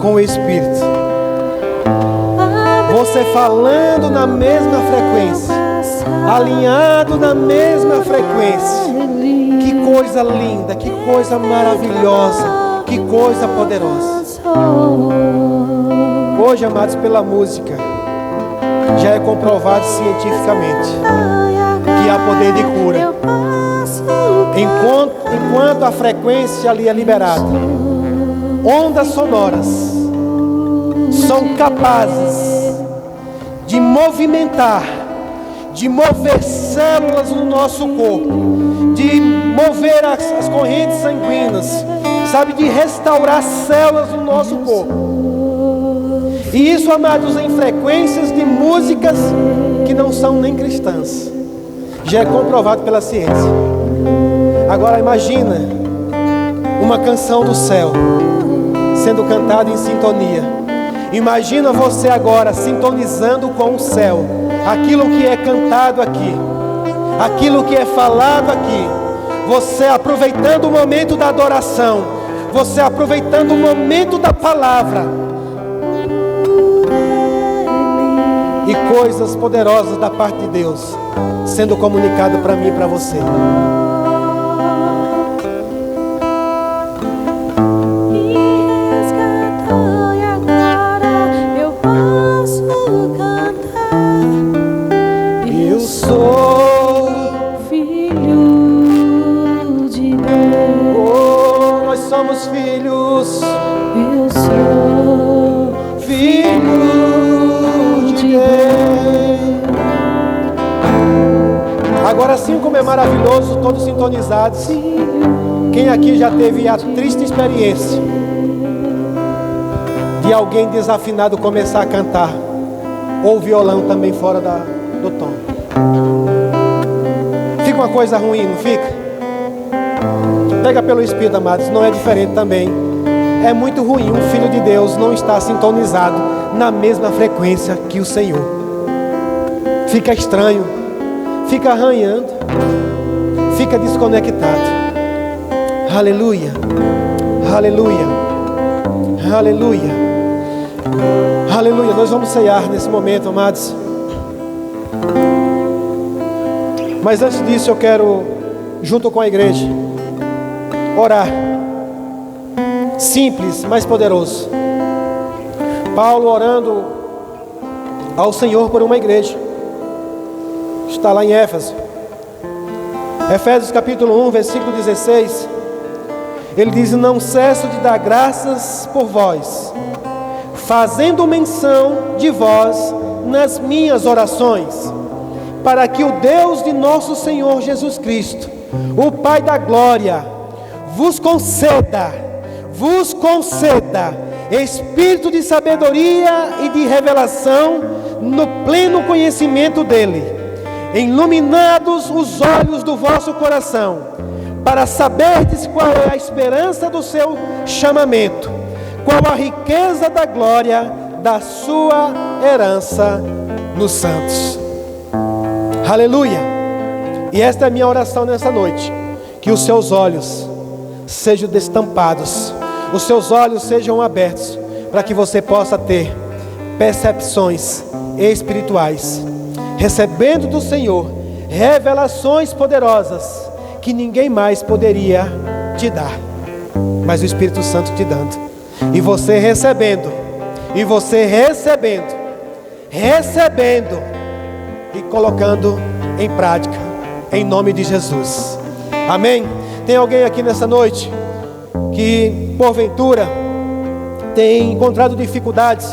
com o Espírito. Você falando na mesma frequência, alinhado na mesma frequência. Que coisa linda, que coisa maravilhosa, que coisa poderosa. Hoje, amados, pela música, já é comprovado cientificamente que há poder de cura. Enquanto a frequência ali é liberada, ondas sonoras são capazes de movimentar, de mover células no nosso corpo, de mover as correntes sanguíneas, sabe, de restaurar células no nosso corpo. E isso, amados, em frequências de músicas que não são nem cristãs. Já é comprovado pela ciência. Agora imagina uma canção do céu sendo cantada em sintonia. Imagina você agora sintonizando com o céu. Aquilo que é cantado aqui, aquilo que é falado aqui, você aproveitando o momento da adoração, você aproveitando o momento da palavra, e coisas poderosas da parte de Deus sendo comunicado para mim e para você. Somos filhos. Eu sou filho de Deus. Agora, assim como é maravilhoso, todos sintonizados. Quem aqui já teve a triste experiência de alguém desafinado começar a cantar, ou violão também fora do tom? Fica uma coisa ruim, não fica? Pega pelo Espírito, amados, não é diferente também. É muito ruim um filho de Deus não estar sintonizado na mesma frequência que o Senhor. Fica estranho, fica arranhando, fica desconectado. Aleluia, aleluia, aleluia, aleluia. Nós vamos ceiar nesse momento, amados. Mas antes disso eu quero, junto com a igreja, orar. Simples, mas poderoso. Paulo orando ao Senhor por uma igreja. Está lá em Éfeso. Efésios capítulo 1, versículo 16. Ele diz: não cesso de dar graças por vós, fazendo menção de vós nas minhas orações, para que o Deus de nosso Senhor Jesus Cristo, o Pai da glória, vos conceda espírito de sabedoria e de revelação no pleno conhecimento dele, iluminados os olhos do vosso coração, para saberdes qual é a esperança do seu chamamento, qual a riqueza da glória da sua herança nos santos. Aleluia! E esta é a minha oração nessa noite, que os seus olhos sejam destampados, os seus olhos sejam abertos, para que você possa ter percepções espirituais, recebendo do Senhor revelações poderosas que ninguém mais poderia te dar, mas o Espírito Santo te dando, e você recebendo, e colocando em prática, em nome de Jesus. Amém? Tem alguém aqui nessa noite que porventura tem encontrado dificuldades